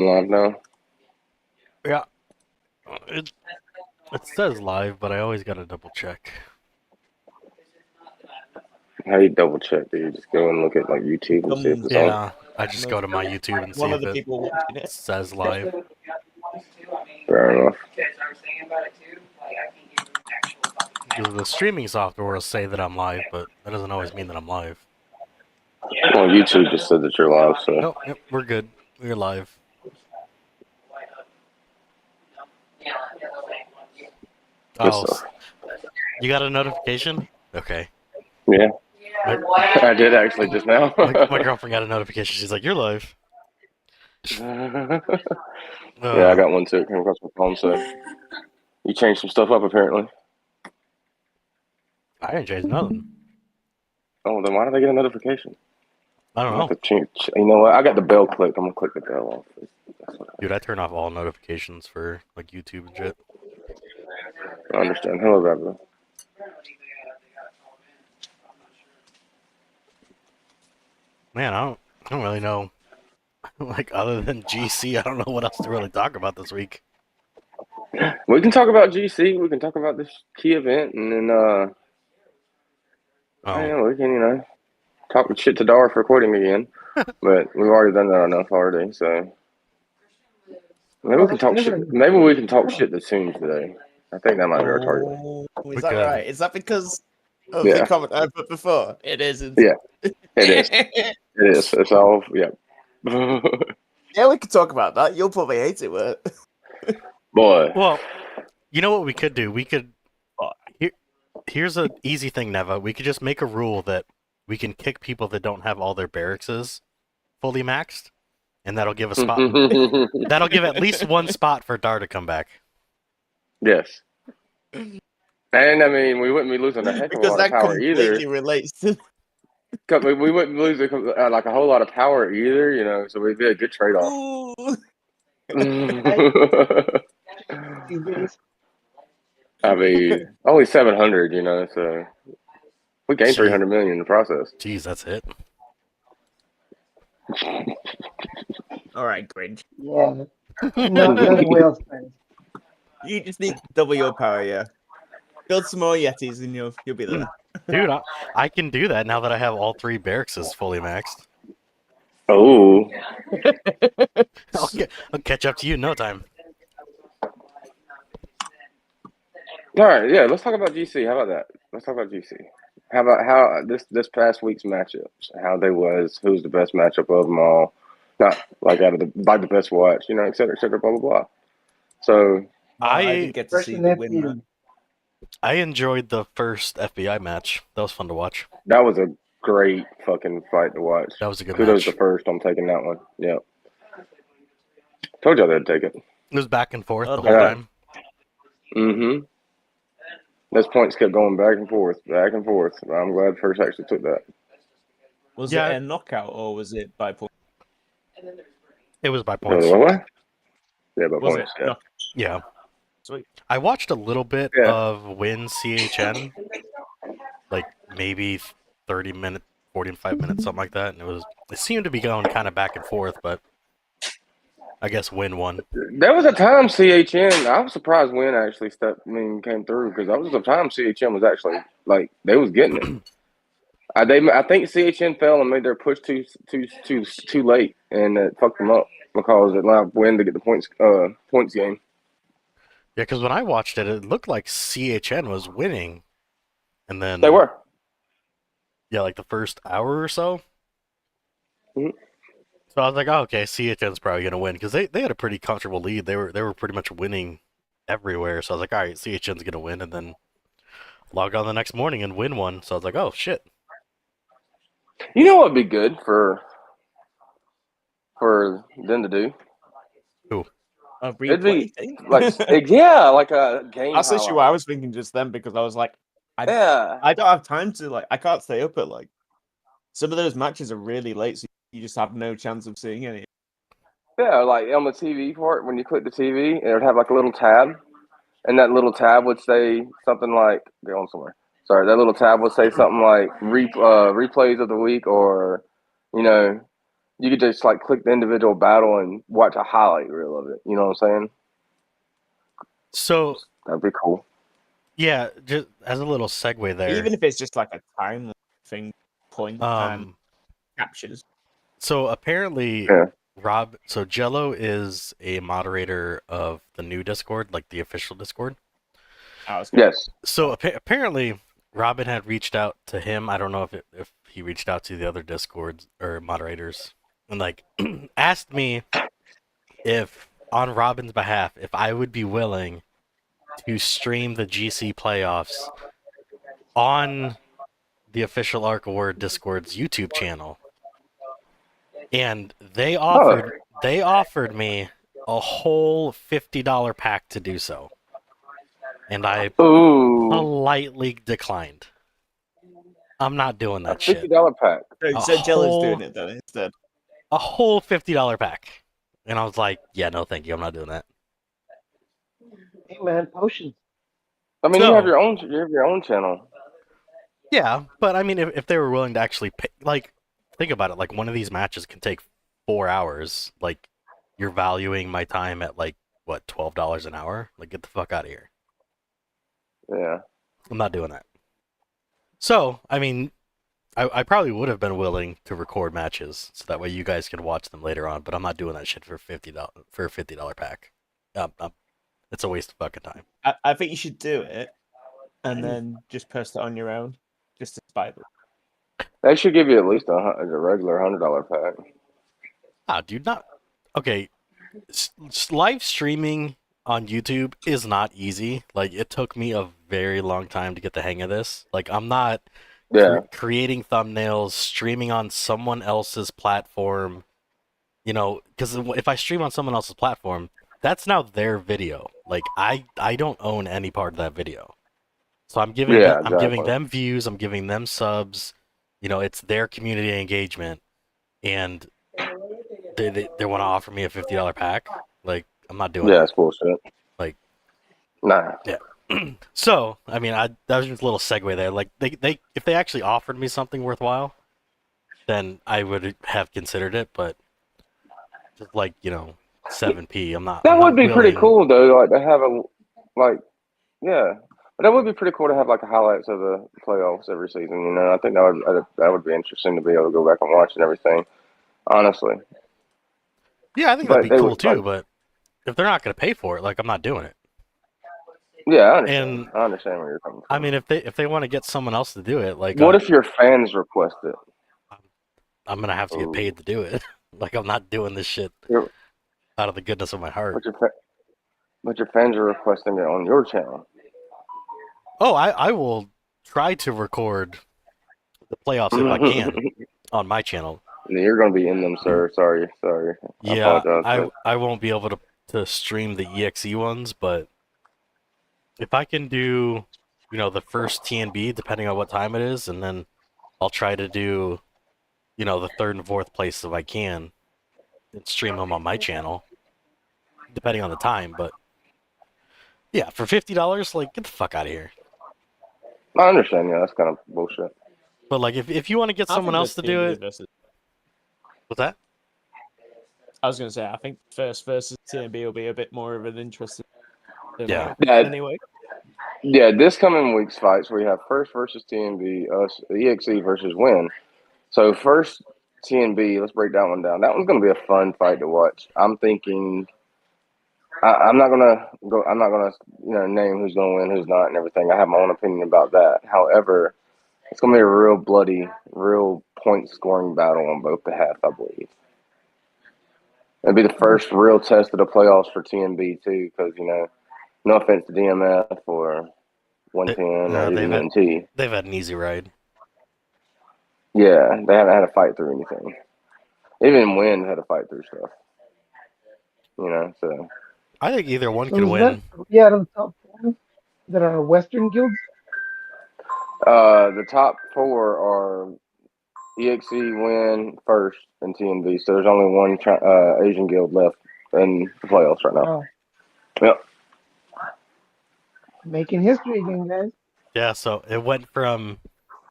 Live now. Yeah, it it says live, but I always gotta double check. How you double check? Do you just go and look at like YouTube and see if Becomes it's on? Yeah, I just go to my YouTube and see one of if the it people watching it. says live. Fair enough. Because the streaming software will say that I'm live, but that doesn't always mean that I'm live. Well, YouTube just said that you're live, so Nope, yep, we're good. We're live. good Oh, stuff. you got a notification? Okay. Yeah, My, I did actually just now. my girlfriend got a notification. She's like, "You're live." Yeah, I Uh, got one too. It came across my phone, so you changed some stuff up apparently. I didn't change nothing. Oh, then why did I get a notification? I I'm don't gonna know, have to change. You know what? I got the bell clicked. I'm gonna click the bell off. That's what dude. I turn off all notifications for like YouTube and shit. I understand. Hello, Barbara. Man, I don't really know. Like other than GC, I don't know what else to really talk about this week. We can talk about GC. We can talk about this key event, and then I Oh, don't know, we can talk shit to Dar for quitting again. But we've already done that enough already, so maybe we can talk shit. Maybe we can talk shit to Tunes today. I think that might be our target. Oh, we is that could. right? Is that because of the Yeah, comment I put before? It isn't. yeah, it is. It is. It's all. Yeah. Yeah, we could talk about that. You'll probably hate it, but Boy. Well, you know what we could do? We could. oh, Here, here's an easy thing, Neva. We could just make a rule that we can kick people that don't have all their barrackses fully maxed, and that'll give a spot. That'll give at least one spot for Dar to come back. Yes. And I mean, we wouldn't be losing a heck of a because lot of that power completely either. relates to. 'Cause we wouldn't lose like a whole lot of power either, so we'd be a good trade off. Ooh. I mean, only 700, so we gained Gee, 300 million in the process. Jeez, that's it. All right, Grinch. Yeah, not whale spins. You just need to double your power, yeah. Build some more Yetis and you'll be there. Dude, I can do that now that I have all three barrackses fully maxed. Oh, I'll catch up to you in no time. all right, yeah. Let's talk about GC. How about that? Let's talk about GC. How about how this past week's matchups? How they was? Who's the best matchup of them all? Not like out of the best watch, et cetera, blah blah blah. So I I didn't get to see Person the win match. I enjoyed the first FBI match. That was fun to watch. that was a great fucking fight to watch. That was a good Kudos to match. first. I'm taking that one. Yeah, told y'all they'd take it. It was back and forth Oh, the whole Yeah. time. Mm-hmm. Those points kept going back and forth, back and forth. I'm glad first actually took that. Was Yeah. it a knockout or was it by point? It was by points. What? Yeah, by Was points. it? Yeah. Yeah. Sweet. I watched a little bit Yeah. of Win CHN, like maybe 30 minutes, 45 minutes, something like that, and it seemed to be going kind of back and forth, but I guess Win won. There was a time CHN. I was surprised when actually came through because there was a time CHN was actually like they was getting it. I think CHN fell and made their push too late and it fucked them up because it allowed Win to get the points game. Yeah, because when I watched it, it looked like CHN was winning, and then They were. yeah, like the first hour or so. Mhm. So I was like, oh, okay, CHN's probably gonna win because they had a pretty comfortable lead. They were pretty much winning everywhere. So I was like, all right, CHN's gonna win, and then log on the next morning and win one. So I was like, oh shit. You know what would be good for them to do? Who? A It'd replay. be like a game. That's highlight. actually what I was thinking just then because I was like, Yeah. I don't have time to I can't stay up at some of those matches are really late, so you just have no chance of seeing any. Yeah, like on the TV part, when you click the TV, it would have like a little tab, and that little tab would say something like "Go on somewhere." Sorry, that little tab would say something like replays of the week, or you know, You could just like click the individual battle and watch a highlight reel of it. You know what I'm saying? So That'd be cool. yeah, just as a little segue there. Even if it's just like a time thing, point captures. So apparently, Yeah. So Jello is a moderator of the new Discord, like the official Discord. Yes. So apparently, Robin had reached out to him. I don't know if he reached out to the other Discords or moderators, and like asked me if, on Robin's behalf, if I would be willing to stream the GC playoffs on the official Arc of Word Discord's YouTube channel. And they offered me a whole $50 pack to do so. And I politely declined. I'm not doing that shit. $50 pack. So Jello's doing it then instead. A whole $50 pack. And I was like, yeah, no thank you, I'm not doing that. Hey man, potions. I mean, you have your own channel. Yeah, but I mean, if they were willing to actually pay, like, think about it. Like, one of these matches can take 4 hours. Like, you're valuing my time at, like, what, $12 an hour? Like, get the fuck out of here. Yeah. I'm not doing that. So, I mean, I probably would have been willing to record matches so that way you guys can watch them later on, but I'm not doing that shit for a $50 pack. It's a waste of fucking time. I think you should do it and then just post it on your own, just to spite them. They should give you at least a regular $100 pack. Ah, dude, not okay. Live streaming on YouTube is not easy. Like, it took me a very long time to get the hang of this. Like, I'm not creating thumbnails, streaming on someone else's platform. You know, because if I stream on someone else's platform, that's now their video. Like, I don't own any part of that video. So I'm giving I'm giving them views, I'm giving them subs. You know, it's their community engagement, and they want to offer me a $50 pack. Like, I'm not doing it. Yeah, it's bullshit. Like, nah. Yeah. So, I mean, that was just a little segue there. Like, they if they actually offered me something worthwhile, then I would have considered it. But just like, you know, 7p, I'm not. That would not be pretty willing. cool though. Like to have yeah. But that would be pretty cool to have like highlights of the playoffs every season. You know, I think that would be interesting to be able to go back and watch and everything. Honestly. Yeah, I think that'd be cool too. But if they're not going to pay for it, like, I'm not doing it. Yeah, I understand. I understand where you're coming from. I mean, if they want to get someone else to do it, like, what if your fans request it? I'm gonna have to get paid to do it. Like, I'm not doing this shit out of the goodness of my heart. But your fans are requesting it on your channel. Oh, I will try to record the playoffs if I can on my channel. You're going to be in them, sir. Sorry. Yeah, I won't be able to stream the EXE ones, but if I can do, you know, the first TNB, depending on what time it is, and then I'll try to do, you know, the third and fourth place if I can, and stream them on my channel, depending on the time. But yeah, for $50, like, get the fuck out of here. I understand. Yeah, that's kind of bullshit. But like, if you want to get someone else to do it, what's that? I was gonna say, I think first versus TNB will be a bit more of an interesting. Yeah. Anyway. Yeah, this coming week's fights, we have first versus TNB, EXE versus Win. So first TNB, let's break that one down. That one's going to be a fun fight to watch. I'm thinking, I'm not gonna name who's going to win, who's not, and everything. I have my own opinion about that. However, it's going to be a real bloody, real point scoring battle on both behalf, I believe. It'll be the first real test of the playoffs for TNB too, because no offense to DMF or 110 or even NT. They've had an easy ride. Yeah, they haven't had to fight through anything. Even Win had to fight through stuff. So. I think either one can win. The top four that are Western guilds? The top four are EXE, Win, First, and TNB. So there's only one Asian guild left in the playoffs right now. Oh. Yep. Making history again, guys. Yeah, so it went from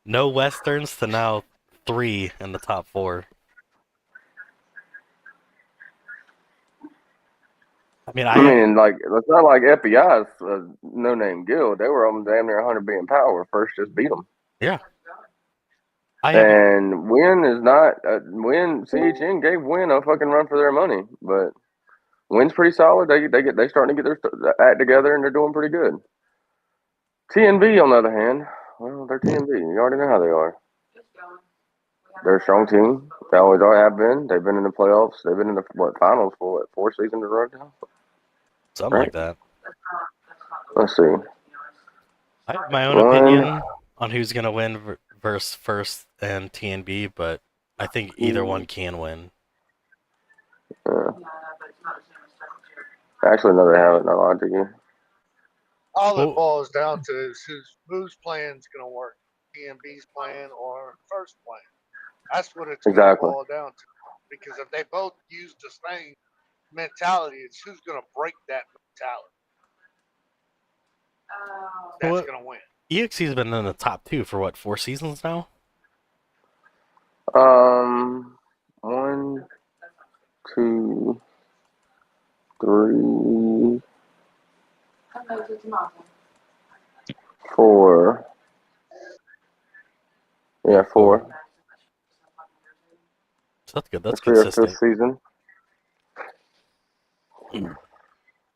no Westerns to now 3 in the top 4. I mean, I mean, like it's not like FBI's a no-name guild. They were on damn near 100 being power. First, just beat them. yeah. I have And Win is not Win. CHN gave Win a fucking run for their money, but Win's pretty solid. They starting to get their act together, and they're doing pretty good. TNB, on the other hand, well, they're TNB. You already know how they are. They're a strong team. They always have been. They've been in the playoffs. They've been in the finals for 4 seasons in a row now. something Right? like that. Let's see. I have my own One. opinion on who's gonna win versus first and TNB, but I think either one can win. Actually, no, they haven't. No lie to you. All Well- it boils down to is whose plan's going to work, TMB's plan or first plan. That's what it's going to Exactly. boil down to. Because if they both use the same mentality, it's who's going to break that mentality. That's Well, going to win. EXE's been in the top 2 for what, 4 seasons now? 1, 2, 3, 4. Yeah, 4. So that's good. That's It's their consistent. 5th season.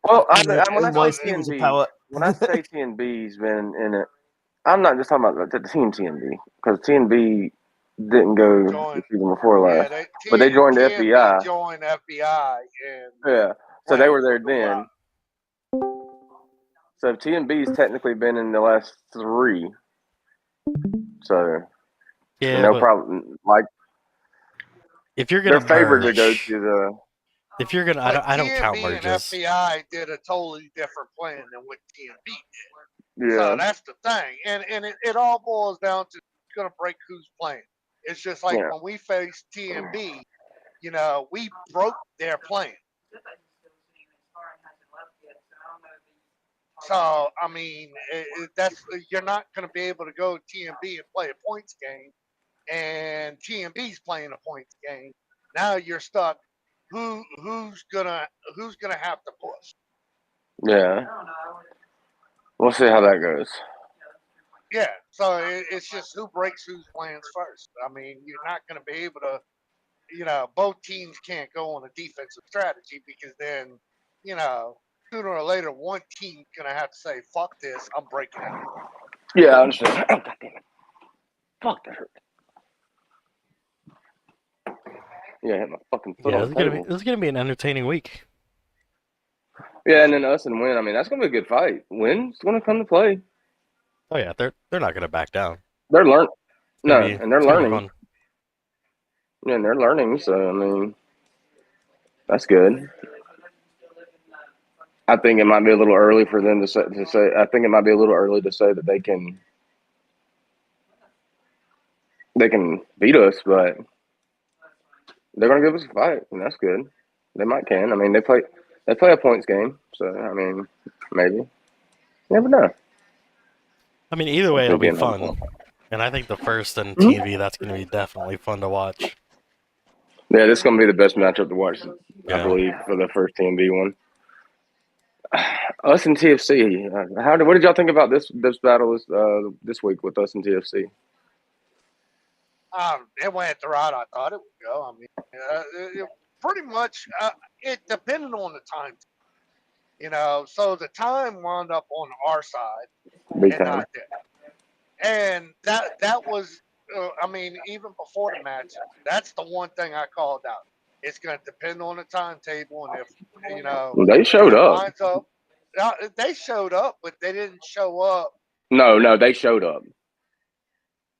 Well, when I say YC was a TNB, power. when I say TNB's been in it, I'm not just talking about the team TNB because TNB didn't go the season before last, but they joined the FBI. Joined FBI, and Yeah, so they were there then. So TNB's technically been in the last 3. So Yeah, no but problem. Like if you're they're gonna favored to merge, go to the. if you're gonna, I don't count TNB and merges. FBI did a totally different plan than what TNB did. Yeah. So that's the thing, and it all boils down to who's going to break who's plan. It's just like when we faced TNB, we broke their plan. So I mean, that's you're not going to be able to go TNB and play a points game, and TNB's playing a points game. Now you're stuck. Who's gonna have to push? Yeah. We'll see how that goes. Yeah, so it's just who breaks whose plans first. I mean, you're not going to be able to, both teams can't go on a defensive strategy because then, sooner or later, one team's going to have to say, fuck this, I'm breaking out. Yeah, I understand. Oh, God damn it. Fuck, that hurt. Yeah, I hit my fucking foot Yeah, on the table. this is gonna be an entertaining week. Yeah, and then us and Win. I mean, that's going to be a good fight. Win's going to come to play. Oh yeah, they're not gonna back down. They're learning. No, It's and they're gonna be learning. fun. Yeah, and they're learning. So, I mean, that's good. I think it might be a little early for them to say. I think it might be a little early to say that they can beat us, but they're going to give us a fight, and that's good. They might can. I mean, they play a points game, so I mean, maybe. You never know. I mean, either way, it'll be fun. Fun. And I think the first and TV, that's gonna be definitely fun to watch. Yeah, this is going to be the best matchup to watch, Yeah. I believe, for the first TMB one. Us and TFC. What did y'all think about this battle this week with us and TFC? It went the route I thought it would go. I mean, pretty much, it depended on the time. So the time wound up on our side Big and time. not theirs. And that was, I mean, even before the match, that's the one thing I called out. It's going to depend on the timetable, and if They showed up. They showed up, but they didn't show up. No, they showed up.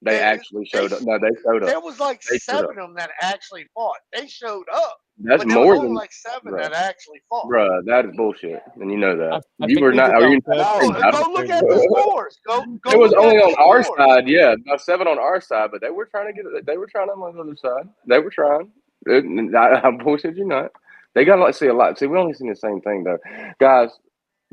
They actually showed up. No, they showed up. There was like 7 of them that actually fought. They showed up. That's but there more was only than like 7 that actually fought. Bruh, that is bullshit, and you know that. I You think were we not. did Are you? that No, go look at the scores. Go It was look only at on the our scores. side, yeah. 7 on our side, but they were trying to get it. They were trying on the other side. They were trying. I bullshit you not. They got to see a lot. See, we only seen the same thing though, guys.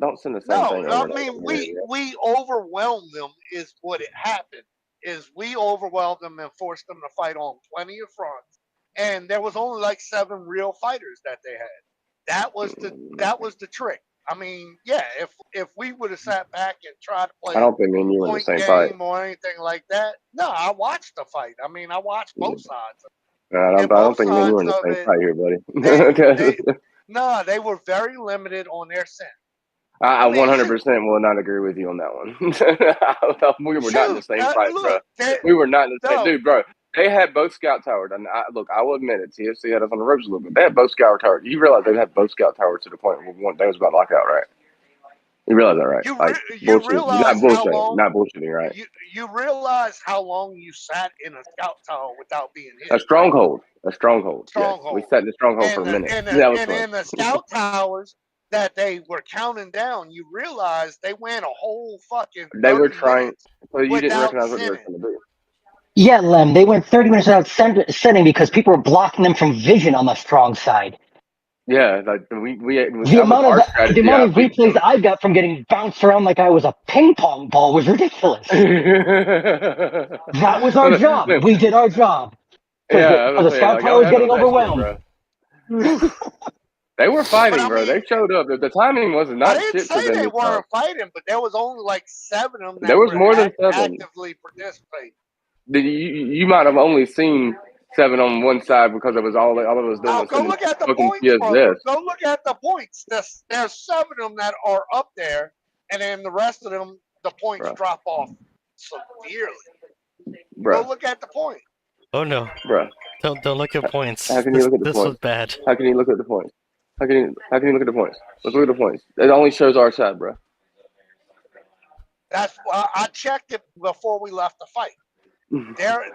Don't send the same thing. No, I mean we overwhelmed them. Is what it happened. Is we overwhelmed them and forced them to fight on plenty of fronts, and there was only like 7 real fighters that they had. That was the trick. I mean, yeah, if we would have sat back and tried to I play don't think me and you were in the point same fight. game or anything like that, no, I watched the fight. I mean, I watched both sides, I and don't both think me and you were sides in the of same it, fight here, they buddy. no, they were very limited on their sin. I I mean, shoot, 100% will not agree with you on that one. We were not in the shoot, same fight, bro. look, they, We were not in the same, no, dude, bro. They had both scout towers, and look, I will admit it. TFC had us on the ropes a little bit. They had both scout towers. You realize they had both scout towers to the point where one thing was about lockout, right? You realize that, right? Like you bullshit, not realize how bullshitting, long not bullshitting, right? you realize how long you sat in a scout tower without being hit, A stronghold, a stronghold. Yes, we stronghold, sat in the stronghold for a minute. That was and fun. in the scout towers that they were counting down, you realize they went a whole fucking They were 30 trying, minutes so you didn't without recognize what they were sinning. trying to do. Yeah, Lem, they went 30 minutes without sending because people were blocking them from vision on the strong side. Yeah, like we The that was amount our of strategy. replays I got from getting bounced around like I was a ping pong ball was ridiculous. That was our job. We did our job. Yeah, I Because was the saying, scout like, y'all tower was handled getting that shit, overwhelmed. bro. They were But fighting, I bro. mean, They showed up. The timing was I not didn't shit for say them they this time. weren't fighting, but there was only like 7 of them There that was were more than 7. actively participating. You might have only seen 7 on one side because it was all of us doing Oh, was go sending look at the fucking points, brother. PSS. Go look at the points. There's 7 of them that are up there, and then the rest of them, the points Bro. drop off severely. Bro. Go look at the point. Oh no! Bro. Don't look at points. How can you look at the This was points? bad. How can you look at the points? How can you look at the points? Let's look at the points. It only shows our side, bro. That's I checked it before we left the fight.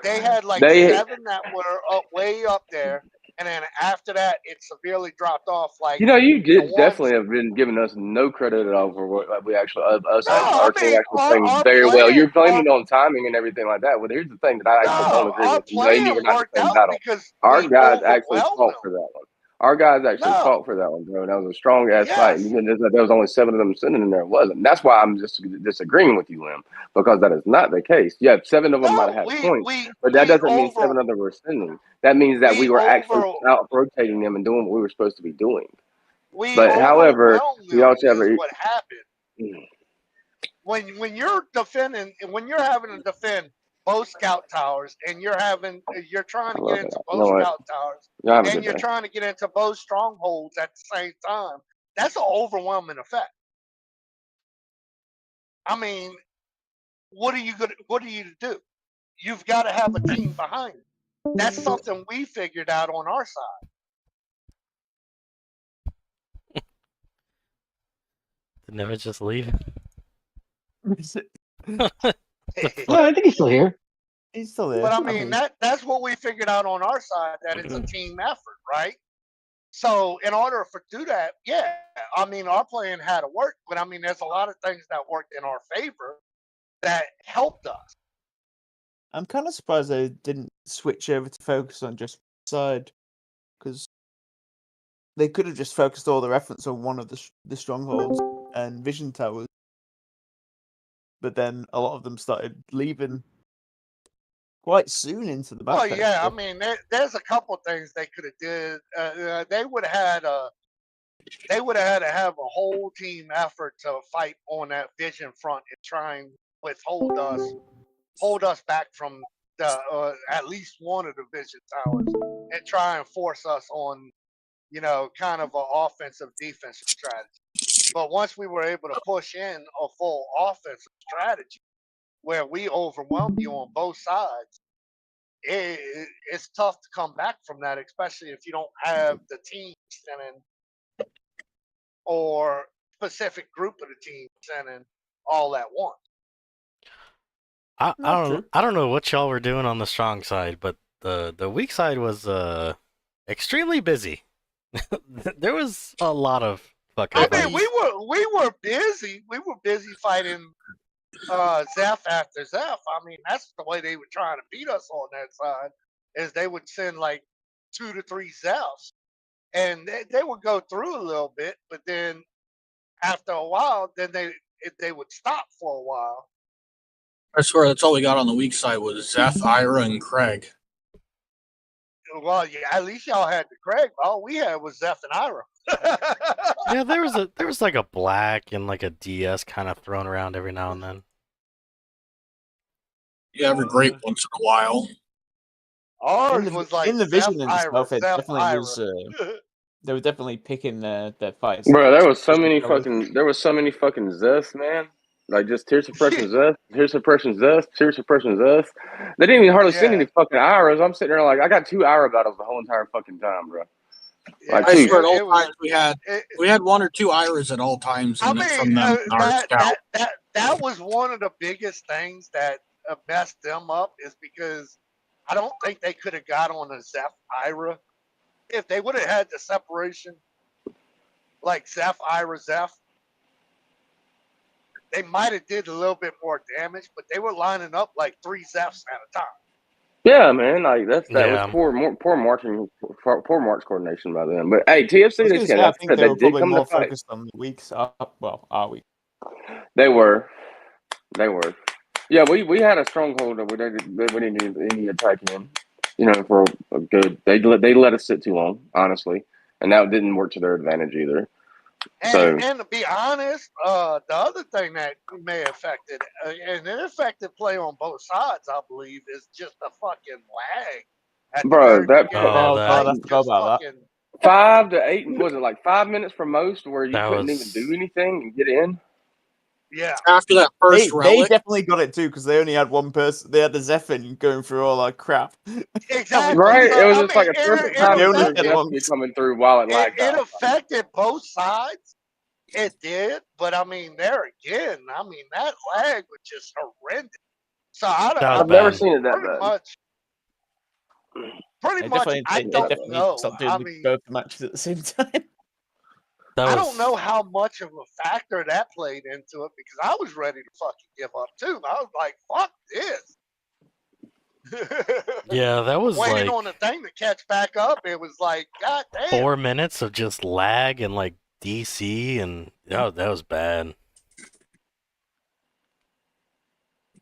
They had like They 7 that were way up there, and then after that, it severely dropped off. Like you the did ones. definitely have been giving us no credit at all for what we actually us No, I our team mean actually playing our very well. plan. You're blaming it on timing and everything like that. Well, here's the thing that I actually don't No, agree our with. You and me were plan not in worked the same out battle. because Our we guys actually overwhelmed fought them. for that one. Our guys actually No, fought for that one, bro. That was a strong ass fight. yes, There was only 7 of them sitting in there. It wasn't. That's why I'm just disagreeing with you, Lim, because that is not the case. Yeah, 7 of them might have no, had points, we but that doesn't mean 7 of them were sending. That means that we were actually out rotating them and doing what we were supposed to be doing. But however, overwhelmed we them also have is what happened. When you're defending, when you're having to defend both scout towers, and you're trying I to love get it. into You both know what? scout towers, Y'all have a and good you're day. trying to get into both strongholds at the same time, that's an overwhelming effect. I mean, what are you to do? You've got to have a team behind you. That's something we figured out on our side. Did Never just leave? No, I think he's still here. He's still there. But I mean, that's what we figured out on our side, that it's a team effort, right? So in order to do that, yeah, I mean, our plan had to work, but I mean, there's a lot of things that worked in our favor that helped us. I'm kind of surprised they didn't switch over to focus on just side, because they could have just focused all their efforts on one of the strongholds and vision towers. But then a lot of them started leaving quite soon into the back. Well, yeah, I mean, there's a couple things they could have did. They would have had to have a whole team effort to fight on that vision front and try and hold us back from the at least one of the vision towers, and try and force us on, kind of an offensive defensive strategy. But once we were able to push in a full offensive strategy where we overwhelmed you on both sides, it's tough to come back from that, especially if you don't have the team sending, or specific group of the team sending all at once. I don't know what y'all were doing on the strong side, but the weak side was extremely busy. There was a lot of fucking I fights. mean, we were busy. We were busy fighting Zeph after Zeph. I mean, that's the way they were trying to beat us on that side, is they would send like 2 to 3 Zephs, and they would go through a little bit, but then after a while, then they would stop for a while. I swear that's all we got on the weak side was Zeph, Ira, and Craig. Well, yeah, at least y'all had the Craig. All we had was Zeph and Ira. Yeah, there was like a black and like a DS kind of thrown around every now and then. Yeah, every great once in a while. Ours was like in the Zeph vision and Ira, stuff, it Zeph definitely Ira. was. They were definitely picking their fights. Bro, there was so many Especially fucking Zests, man. Like just tear suppression Zest, tear suppression Zest, tear suppression Zest. They didn't even hardly send Yeah, any fucking Iras. I'm sitting there like I got 2 Ira battles the whole entire fucking time, bro. yeah. Like I two. swear, at all It was. times we had It, 1 or 2 Iras at all times I from mean, them in our scout. that was one of the biggest things that messed them up is because I don't think they could have got on a Zeph Ira if they would have had the separation like Zeph Ira Zeph. They might have did a little bit more damage, but they were lining up like 3 Zephs at a time. Yeah, man. Like that was Yeah. poor marching, poor march coordination by them. But hey, TFC I was they gonna said say, I think they they were did probably come to more fight. focused on the weeks. Well, our week. They were. They were. Yeah, we had a stronghold that we didn't need any attack in. You know, for a good. They let us sit too long, honestly, and that didn't work to their advantage either. So And to be honest, the other thing that may have affected, and it affected play on both sides, I believe, is just the fucking lag at the bro, very that beginning of Oh, the Oh God, fight. I that forgot Just about that. fucking 5 to 8 was it like 5 minutes for most where you that couldn't even do was anything and get in. yeah, After that first They relic, definitely got it too because they only had one person. They had the Zephyr going through all that crap. exactly. Right? So It was I just mean, like a perfect it They time only for had affected Jeff one. to be coming through while it lagged it out. affected both sides. It did, but I mean, there again, I mean that lag was just horrendous. So that was I I've never bad. mean, seen it that pretty bad. much, They definitely, I they don't definitely need to know. stop I doing mean, both the matches at the same time. That I don't know was how much of a factor that played into it because I was ready to fucking give up too. I was like, fuck this. yeah, that was Waiting like on the thing to catch back up. It was like, God damn. 4 minutes of just lag and like DC and that was bad.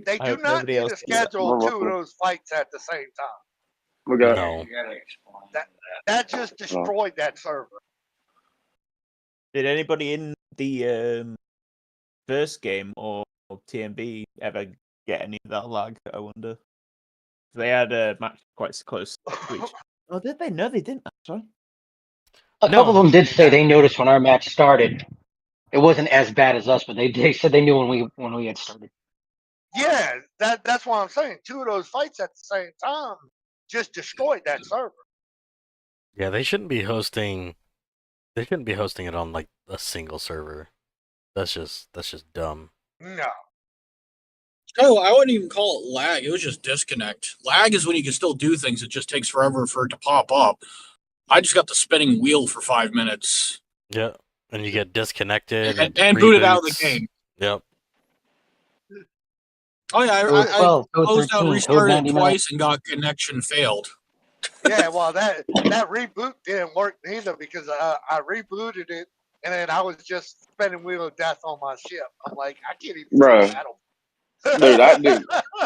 They I do hope not nobody need else to gets that. schedule 2 of those fights at the same time. We got No. That just no. destroyed that server. Did anybody in the first game or TMB ever get any of that lag? I wonder. They had a match quite close to each. Oh, did they? No, they didn't. Actually. A couple of No. them did say they noticed when our match started. It wasn't as bad as us, but they said they knew when we had started. Yeah, that's what I'm saying. 2 of those fights at the same time just destroyed that server. Yeah, they shouldn't be hosting it on like a single server. That's just dumb. No. oh, I wouldn't even call it lag. It was just disconnect. Lag is when you can still do things. It just takes forever for it to pop up. I just got the spinning wheel for 5 minutes Yeah. And you get disconnected and booted out of the reboots. game. Yep. Oh yeah, It was I 12, code closed out, 13, code restarted it 99. twice, and got connection failed. Yeah, well, that reboot didn't work neither because I rebooted it and then I was just spinning wheel of death on my ship. I'm like, I can't even see Bro. the battle.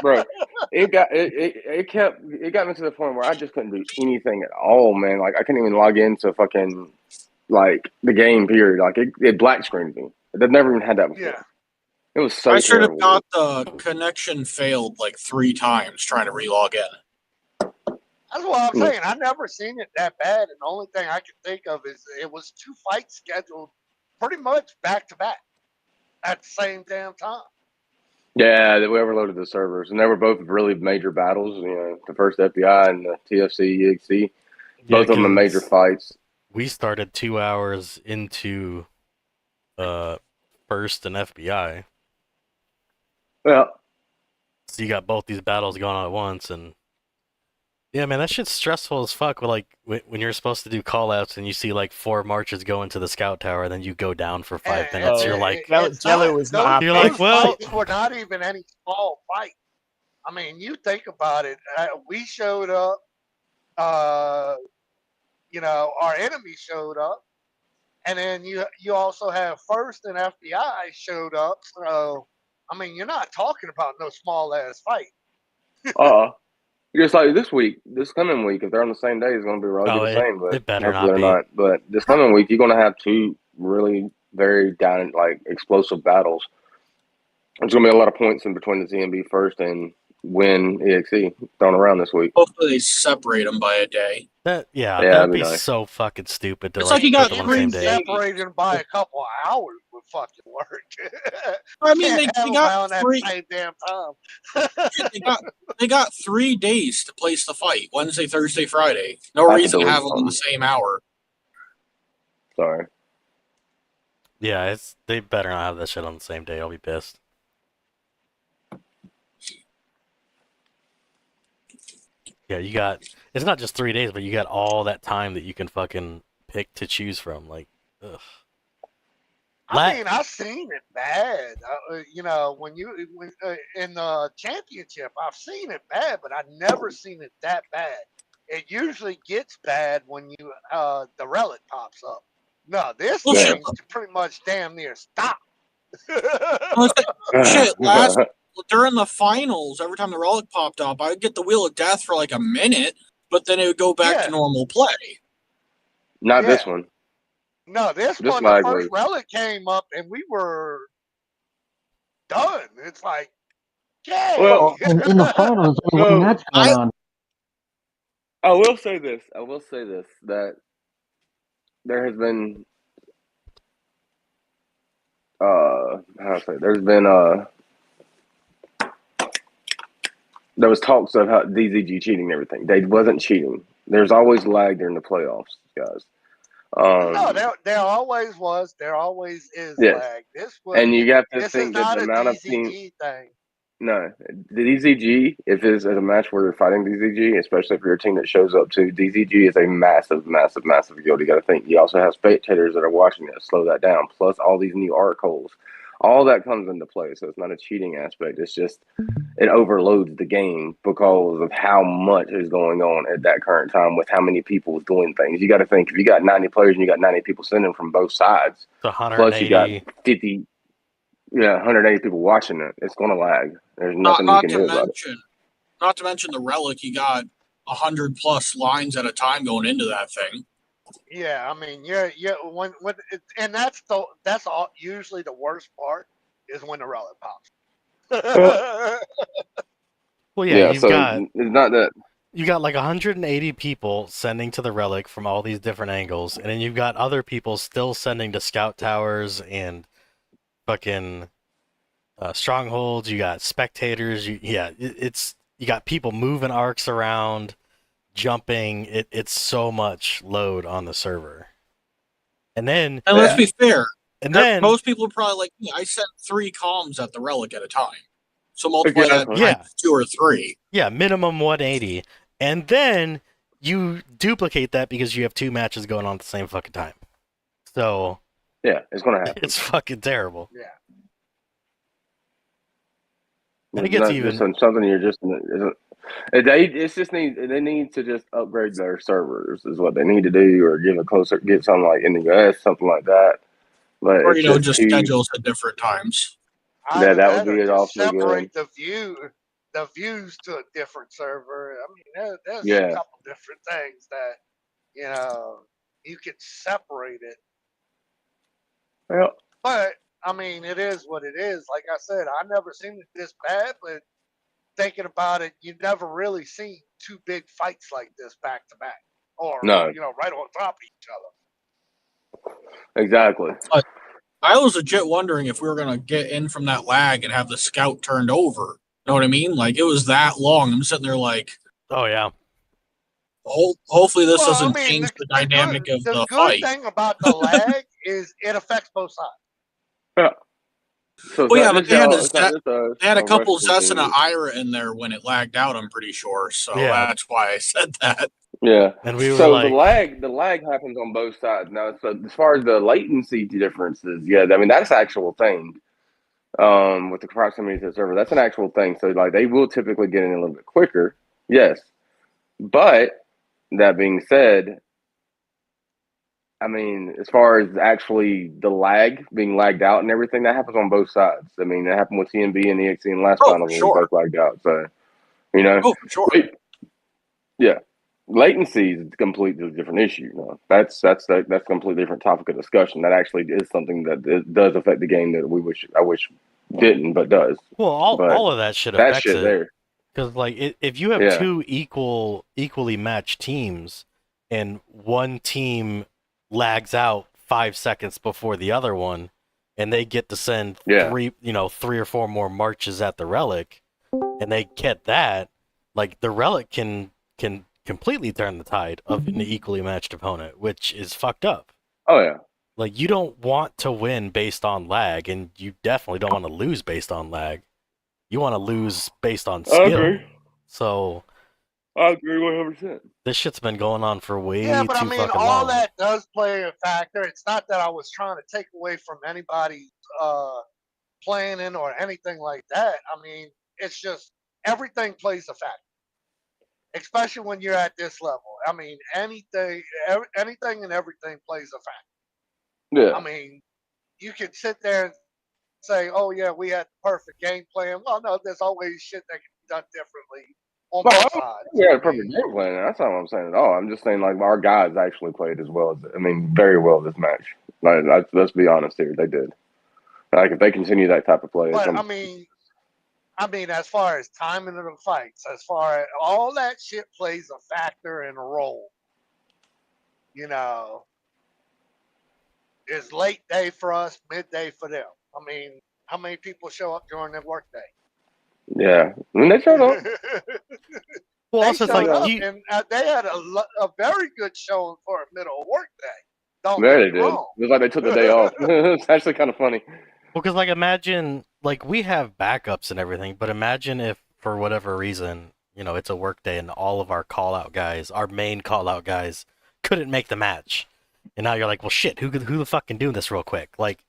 Bro. It got me to the point where I just couldn't do anything at all, man. Like I couldn't even log into fucking like the game period. Like it black screened me. I've never even had that before. Yeah, It was so I should have terrible. got the connection failed like 3 times trying to relog in. that's what I'm Yeah. saying. I never seen it that bad, and the only thing I can think of is it was 2 fights scheduled pretty much back to back at the same damn time. Yeah, we overloaded the servers, and they were both really major battles. You know, the first FBI and the TFC EXE, both of them major fights. We started 2 hours into first and FBI. Well, So you got both these battles going on at once, and yeah, man, that shit's stressful as fuck. Like when you're supposed to do call outs and you see like 4 marches go into the scout tower, and then you go down for 5 And minutes. Oh, You're like, Jello was not happy. You're like, those well- fights were not even any small fight. I mean, you think about it. We showed up. Our enemy showed up, and then you also have First and FBI showed up. So I mean, you're not talking about no small ass fight. uh, Just like this coming week, if they're on the same day, it's going to be relatively the same. But it better hopefully not they're be. not. But this coming week, you're going to have two really very explosive battles. There's going to be a lot of points in between the ZMB first and Win EXE thrown around this week. Hopefully they separate them by a day. That'd be nice. So fucking stupid to it's like you got put them on the same day. Separated by a couple of hours would fucking work. I mean, they got at the same damn time. they got 3 days to place the fight: Wednesday, Thursday, Friday. No reason to have them in the same hour. Sorry. Yeah, they better not have that shit on the same day. I'll be pissed. Yeah, you got. It's not just 3 days, but you got all that time that you can fucking pick to choose from. Like, ugh. I mean, I've seen it bad. When in the championship, I've seen it bad, but I've never seen it that bad. It usually gets bad when the relic pops up. No, this thing pretty much damn near stopped. Shit, during the finals, every time the relic popped up, I would get the Wheel of Death for like a minute, but then it would go back to normal play. Not this one. No, this one, the first relic came up and we were done. It's like, yeah. Well, in the finals, only one match going on. I will say this, that there has been, there was talks of how DZG cheating and everything. They wasn't cheating. There's always lag during the playoffs, guys. No, there always was. There always is lag. And you got to think that the amount of teams. Thing. No, the DZG, if it's at a match where you're fighting DZG, especially if you're a team that shows up to DZG, is a massive, massive, massive guild. You got to think. You also have spectators that are watching it. Slow that down. Plus all these new arc holes. All that comes into play. So it's not a cheating aspect. It's just it overloads the game because of how much is going on at that current time with how many people is doing things. You got to think, if you got 90 players and you got 90 people sending from both sides, plus you got 50, 180 people watching it, it's going to lag. There's nothing you can do about it. Not to mention the relic, you got 100+ lines at a time going into that thing. Yeah, I mean, and that's all. Usually, the worst part is when the relic pops. Well, yeah, it's not that. You got like 180 people sending to the relic from all these different angles, and then you've got other people still sending to scout towers and fucking strongholds. You got spectators. You got people moving arcs around, jumping. It's so much load on the server. And let's be fair. And then most people are probably like me. I sent 3 comms at the relic at a time. So multiply that by 2 or 3. Yeah, minimum 180. And then you duplicate that because you have 2 matches going on at the same fucking time. So yeah, it's gonna happen. It's fucking terrible. Yeah. And it gets even something you're just. They need to just upgrade their servers is what they need to do, or get something like in the US, something like that. But or just schedules at different times. Yeah, that would be awfully separate good. the views to a different server. I mean, there's a couple different things that you could separate it. Well, but I mean, it is what it is. Like I said, I've never seen it this bad, but thinking about it, you've never really seen 2 big fights like this back to back, or right on top of each other. Exactly. But I was legit wondering if we were gonna get in from that lag and have the scout turned over. Know what I mean? Like, it was that long. I'm sitting there like, oh yeah. Hopefully this doesn't change the dynamic of the fight. The good thing about the lag is it affects both sides. Yeah. So but they had a couple Zess and an Ira in there when it lagged out, I'm pretty sure. So that's why I said that. Yeah. And we were the lag happens on both sides. Now, so as far as the latency differences, I mean, that's an actual thing. With the proximity to the server, that's an actual thing. So like they will typically get in a little bit quicker. Yes. But that being said, I mean, as far as actually the lag being lagged out and everything, that happens on both sides. I mean, that happened with TNB and EXE in last final when we both lagged out. So, Oh, sure. Yeah, latency is a completely different issue. No, that's a completely different topic of discussion. That actually is something that does affect the game that I wish didn't, but does. Well, But all of that shit that affects shit it. there, Because like if you have yeah, two equally matched teams, and one team lags out 5 seconds before the other one, and they get to send yeah, 3 or 4 more marches at the relic, and they get that, like the relic can completely turn the tide of an equally matched opponent, which is fucked up. oh yeah, Like you don't want to win based on lag, and you definitely don't want to lose based on lag. You want to lose based on I skill. agree. So I agree 100%. this shit's been going on for Yeah, way but I too mean, fucking all long. that does play a factor. It's not that I was trying to take away from anybody's planning or anything like that. I mean, it's just everything plays a factor, especially when you're at this level. I mean, anything and everything plays a factor. I Yeah. mean, you can sit there and say, "Oh yeah, we had the perfect game plan." Well, no, there's always shit that can be done differently on Well, I both don't sides. think we had I a perfect mean, game plan. That's not what I'm saying at all. I'm just saying like our guys actually played as well as very well this match. Like, let's be honest here, they did. Like if they continue that type of play, it's but gonna. as far as timing of the fights, as far as all that shit plays a factor and a role. You know, it's late day for us, midday for them. I mean, how many people show up during their workday? Yeah, I mean they showed up. Well, They also it's showed like up and they had a very good showing for a middle of workday. Don't Yeah, get they me did. wrong. It was like they took the day off. It's actually kind of funny. well, because like imagine like we have backups and everything, but imagine if for whatever reason it's a work day and all of our call out guys, our main call out guys, couldn't make the match, and now you're like, well, shit, who the fuck can do this real quick? Like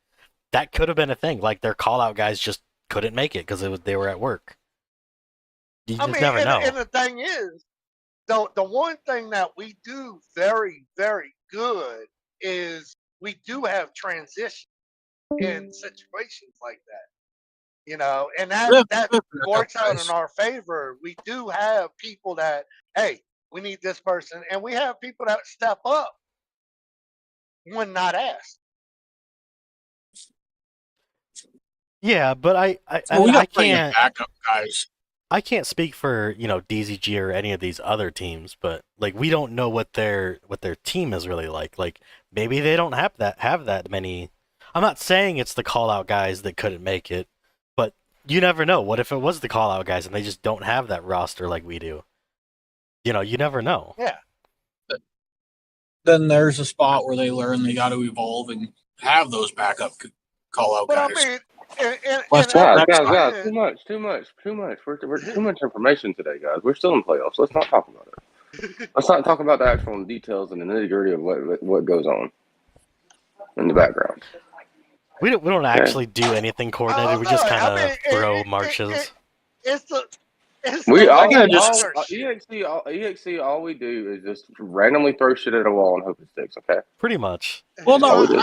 that could have been a thing. Like their call out guys just couldn't make it because they were at work. You I just mean, never know. and the thing is, the one thing that we do very, very good is we do have transition in situations like that. And that works out in our favor. We do have people that, hey, we need this person, and we have people that step up when not asked. Yeah, but I Well, we I got plenty of can't. backup guys. I can't speak for, DZG or any of these other teams, but like we don't know what their team is really like. Like maybe they don't have that many. I'm not saying it's the call out guys that couldn't make it, but you never know. What if it was the call out guys and they just don't have that roster like we do? You never know. Yeah. Then there's a spot where they learn they got to evolve and have those backup call out But guys. I mean, and Guys, too much. We're too much information today, guys. We're still in playoffs. Let's not talk about it. Let's not talk about the actual details and the nitty gritty of what goes on in the background. We don't actually do anything coordinated. We just kind of throw marches. We all EXE. all we do is just randomly throw shit at a wall and hope it sticks. Okay. Pretty much. Well, no, Oh,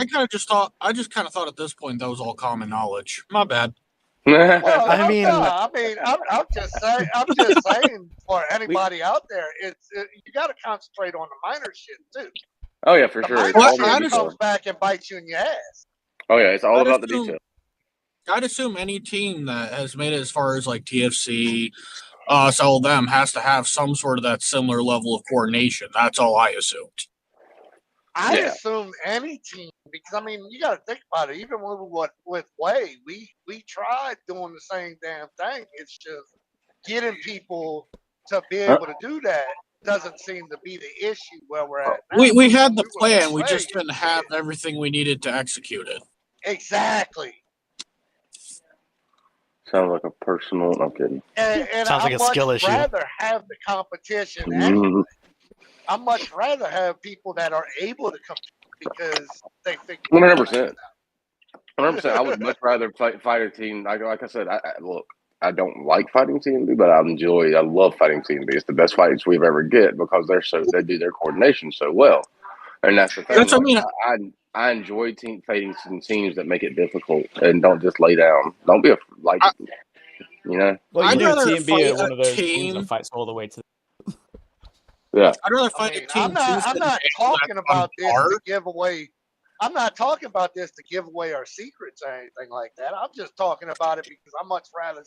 I just kind of thought at this point that was all common knowledge. My bad. Well, I mean- I'm just saying for anybody out there, you got to concentrate on the minor shit too. Oh yeah, for The sure. minor It's all shit about comes details. back and bites you in your ass. Oh yeah, it's all about the details. I'd assume any team that has made it as far as like TFC, all of them has to have some sort of that similar level of coordination. That's all I assumed. I assume any team, because I mean, you got to think about it. Even with Way, we tried doing the same damn thing. It's just getting people to be able to do that doesn't seem to be the issue where we're at now. We had the plan. We just didn't have everything we needed to execute it. Exactly. Sounds like a personal. I'm kidding. And Sounds like a skill issue. I'd rather have the competition anyway. I'd much rather have people that are able to compete because they think 100%. 100%. I would much rather fight a team. Like I said, look, I don't like fighting TMB, but I love fighting TMB. It's the best fights we've ever get because they do their coordination so well. And that's the thing. That's what I mean. I enjoy fighting some teams that make it difficult and don't just lay down. Don't be Well, I'd you do rather TMB fight at one a of those team- teams that fights all the way to Yeah. I'd rather I fight mean, a team I'm not talking about this par. to give away. I'm not talking about this to give away our secrets or anything like that. I'm just talking about it because I much rather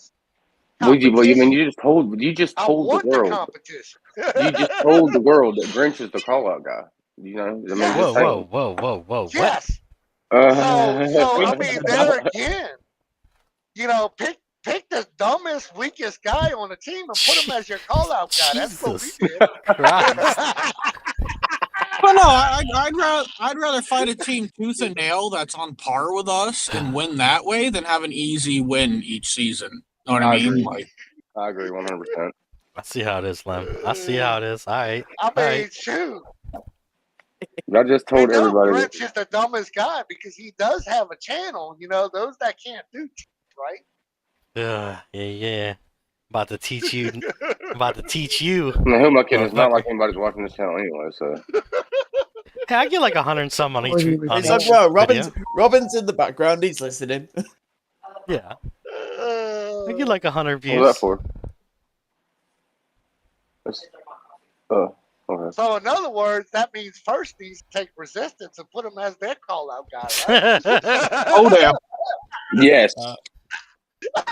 Well, you mean competition. you just I told the want the world. competition. You just told the world that Grinch is the call out guy. You know, I mean, Yes. just saying. Whoa. What? Yes. Uh, So I mean, there again, pick the dumbest, weakest guy on the team and put him as your call out guy. That's what we Jesus did. Christ. But no, I'd rather fight a team tooth and nail that's on par with us and win that way than have an easy win each season. Know what I mean? agree. Like, I agree 100%. I see how it is, Lem. I see how it is. All right. I mean, shoot. I just We told know everybody. Grinch is the dumbest guy because he does have a channel. Those that can't do, right? Yeah. About to teach you. About to teach you. Now, who am I kidding? It's not Motherfucker. like anybody's watching this channel anyway, so. Hey, I get like 100 and some on each. On It's like, each well, video. Robin's in the background. He's listening. Yeah. I get like 100 views. What's that for? Okay. So in other words, that means first needs to take Resistance and put him as their call out guy, right? oh damn. Yes.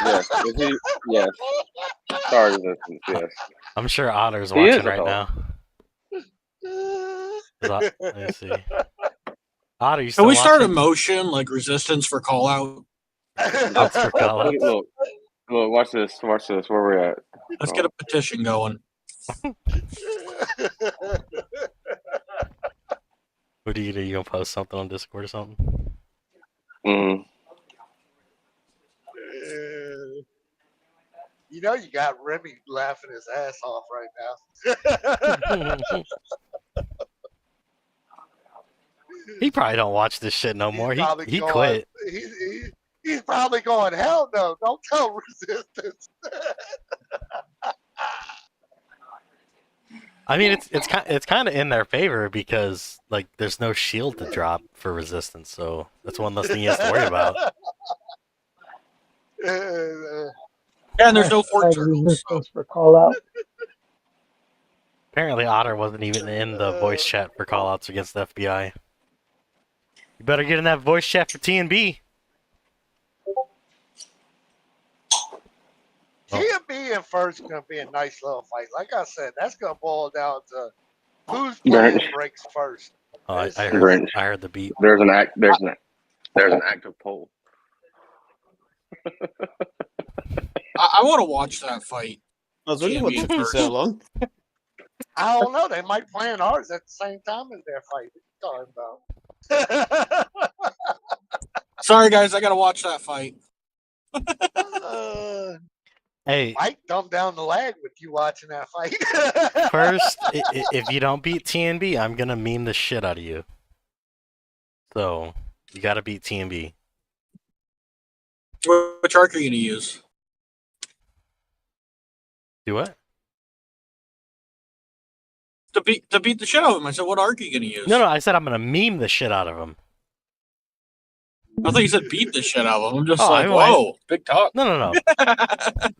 Yes. Yes. Sorry, Resistance. Yes. I'm sure Otter's He is watching a right call. now. Let me see. Otter, you Can still we start a watching? motion like resistance for call out? That's for call out. Look, watch this. Watch this. Where we're at. Let's get a petition going. What are you gonna post something on Discord or something? Mm. You got Remy laughing his ass off right now. He probably don't watch this shit no more. He going, quit. He's probably going, hell no, don't tell Resistance. I mean, it's kind of in their favor because like there's no shield to drop for Resistance, so that's one less thing he has to worry about. Yeah, and there's no fort Hashtag turtles. Resistance for call out. Apparently, Otter wasn't even in the voice chat for callouts against the FBI. You better get in that voice chat for TNB. TNB and first going to be a nice little fight. Like I said, that's going to boil down to whose plan breaks first. Oh, I Grinch. heard the beat. There's an active poll. I want to watch that fight. I was wondering what TNB took you so first. long. I don't know. They might plan ours at the same time as their fight. What are you talking about? Sorry, guys, I gotta watch that fight. Hey, Might dumb down the lag with you watching that fight. first, if you don't beat TNB, I'm gonna meme the shit out of you. So, you gotta beat TNB. Which arc are you gonna use? Do what? To beat the shit out of him. I said, what arc are you gonna use? No, I said I'm gonna meme the shit out of him. I thought you said beat the shit out of him. I'm just Oh, like, whoa, big talk. No.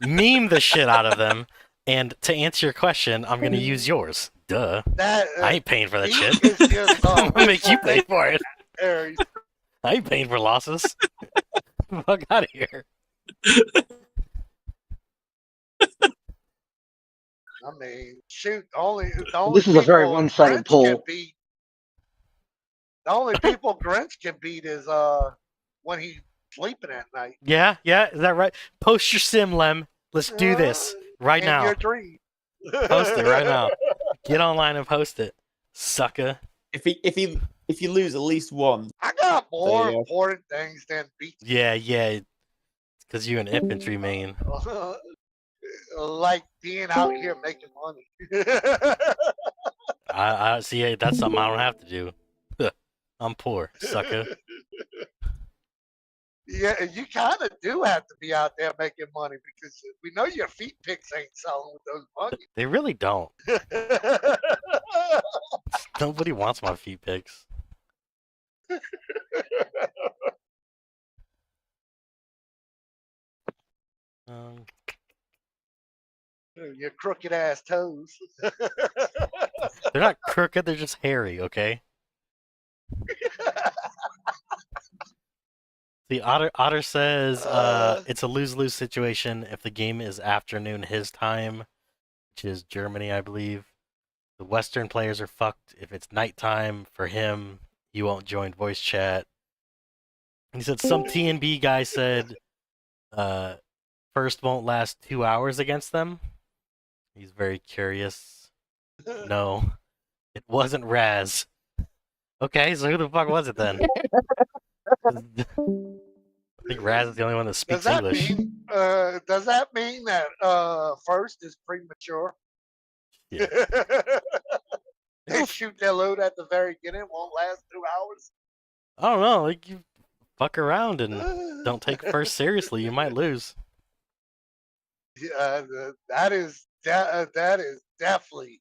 Meme the shit out of them. And to answer your question, I'm gonna use yours. Duh. I ain't paying for that shit. I'm gonna make you pay for it. I ain't paying for losses. Fuck out of here. I mean, shoot, the only This is a very people one-sided Grinch can poll. beat- The only people Grinch can beat is when he's sleeping at night. Yeah, is that right? Post your sim, Lem. Let's do this right In now. your dream. Post it right now. Get online and post it, sucker. If you lose at least one, I got more There you go. important things than beat. Yeah. It's because you're an infantry main. Like being out here making money. I see. That's something I don't have to do. I'm poor, sucker. Yeah, you kind of do have to be out there making money because we know your feet picks ain't selling with those monkeys. They really don't. Nobody wants my feet pics. Your crooked ass toes. They're not crooked, they're just hairy, okay? The Otter says it's a lose-lose situation if the game is afternoon his time, which is Germany, I believe. The Western players are fucked if it's nighttime for him. He won't join voice chat. He said some TNB guy said first won't last 2 hours against them. He's very curious. No, it wasn't Raz. Okay, so who the fuck was it then? I think Raz is the only one that speaks English. Does that mean that first is premature? Yeah. They shoot their load at the very beginning, won't last 2 hours. I don't know. Like, you fuck around and don't take first seriously, you might lose. Yeah, that is definitely.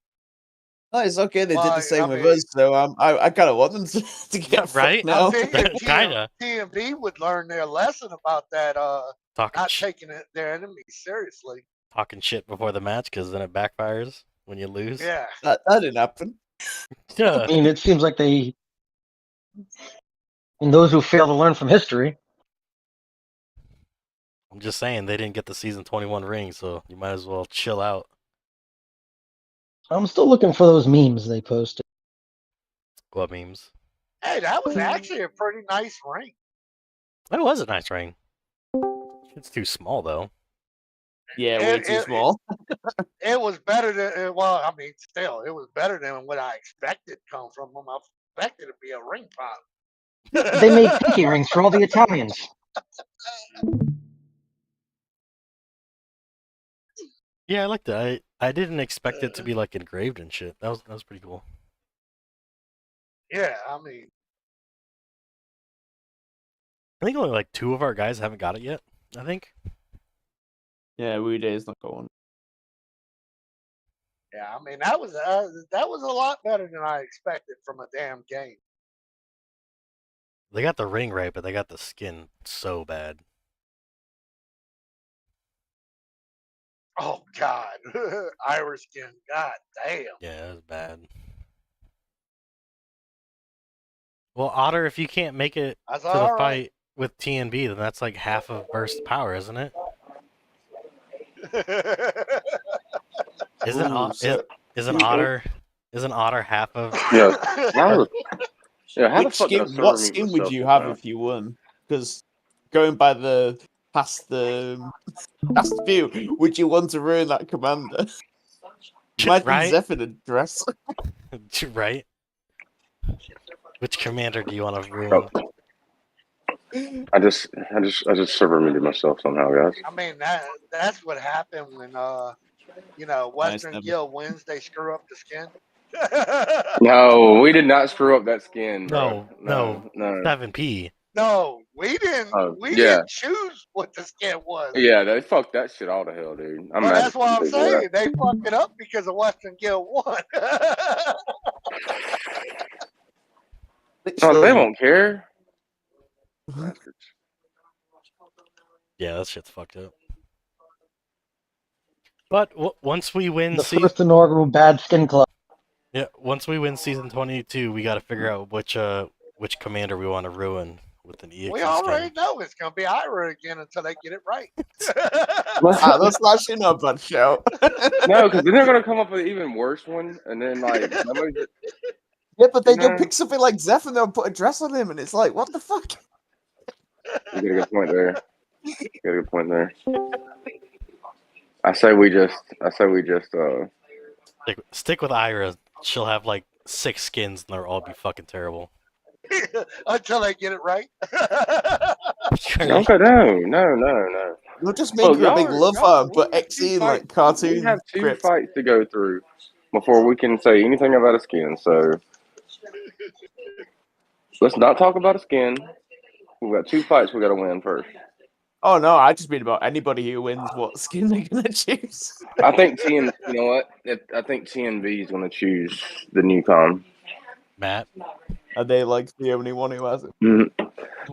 Oh, it's okay. They did Why, the same I with mean- us, so I kind of want them to get fucked right? now. I think if Kinda. TMB would learn their lesson about that, Talking not shit, taking their enemies seriously. talking shit before the match because then it backfires when you lose. Yeah. That didn't happen. I mean, it seems like and those who fail to learn from history. I'm just saying they didn't get the season 21 ring, so you might as well chill out. I'm still looking for those memes they posted. What memes? Hey, that was actually a pretty nice ring. That was a nice ring. It's too small though. Yeah, way too small. It was better than, well, I mean, still, it was better than what I expected come from them. I expected it to be a ring pop. They made pinky rings for all the Italians. Yeah, I liked it. I didn't expect it to be like engraved and shit. That was pretty cool. Yeah, I mean, I think only like 2 of our guys haven't got it yet. I think. Yeah, Wuday's not going. yeah, I mean that was a lot better than I expected from a damn game. They got the ring right, but they got the skin so bad. Oh God, Irish skin, God damn. Yeah, it was bad. Well, Otter, if you can't make it That's to the all right. fight with TNB, then that's like half of burst power, isn't it? Isn't Ooh, so- isn't Otter half of? Yeah. How the Which fuck did I skin? server What meet skin would myself you just have now? if you won? Because going by the past view, would you want to ruin that commander? Imagine Right? Zeph in a dress. Right? Which commander do you want to ruin? I just server muted myself somehow, guys. I mean that's what happened when Western never. Guild wins. They screw up the skin. No, we did not screw up that skin, bro. No. No. 7P. No, we didn't. Oh, We yeah. didn't choose what the skin was. Yeah, they fucked that shit all to hell, dude. I'm Well, mad that's at what I'm them for that. saying. They fucked it up because of Western Guild won. Oh, they won't care. Bastards. Yeah, that shit's fucked up. But once we win The first inaugural Bad Skin Club. once we win season 22, we got to figure out which commander we want to ruin with an EXE We skin. already know it's gonna be Ira again until they get it right. That's actually not a bad show. No, because then they're gonna come up with an even worse one, and then like somebody's Yeah, but then No. you'll pick something like Zeph and they'll put a dress on him, and it's like, what the fuck? You get a good point there. I say we just Stick with Ira. She'll have like 6 skins and they'll all be fucking terrible. Until they get it right. Okay, no. You'll just make Look, her a big y'all are- love y'all- arm, but we have XE two like fights- cartoon. We have 2 script. fights to go through before we can say anything about a skin. So let's not talk about a skin. We've got 2 fights we got to win first. Oh no, I just mean about anybody who wins what skin they're gonna choose. I think you know what? I think TNV is going to choose the new com. Matt? Are they like the only one who has it? Mm-hmm.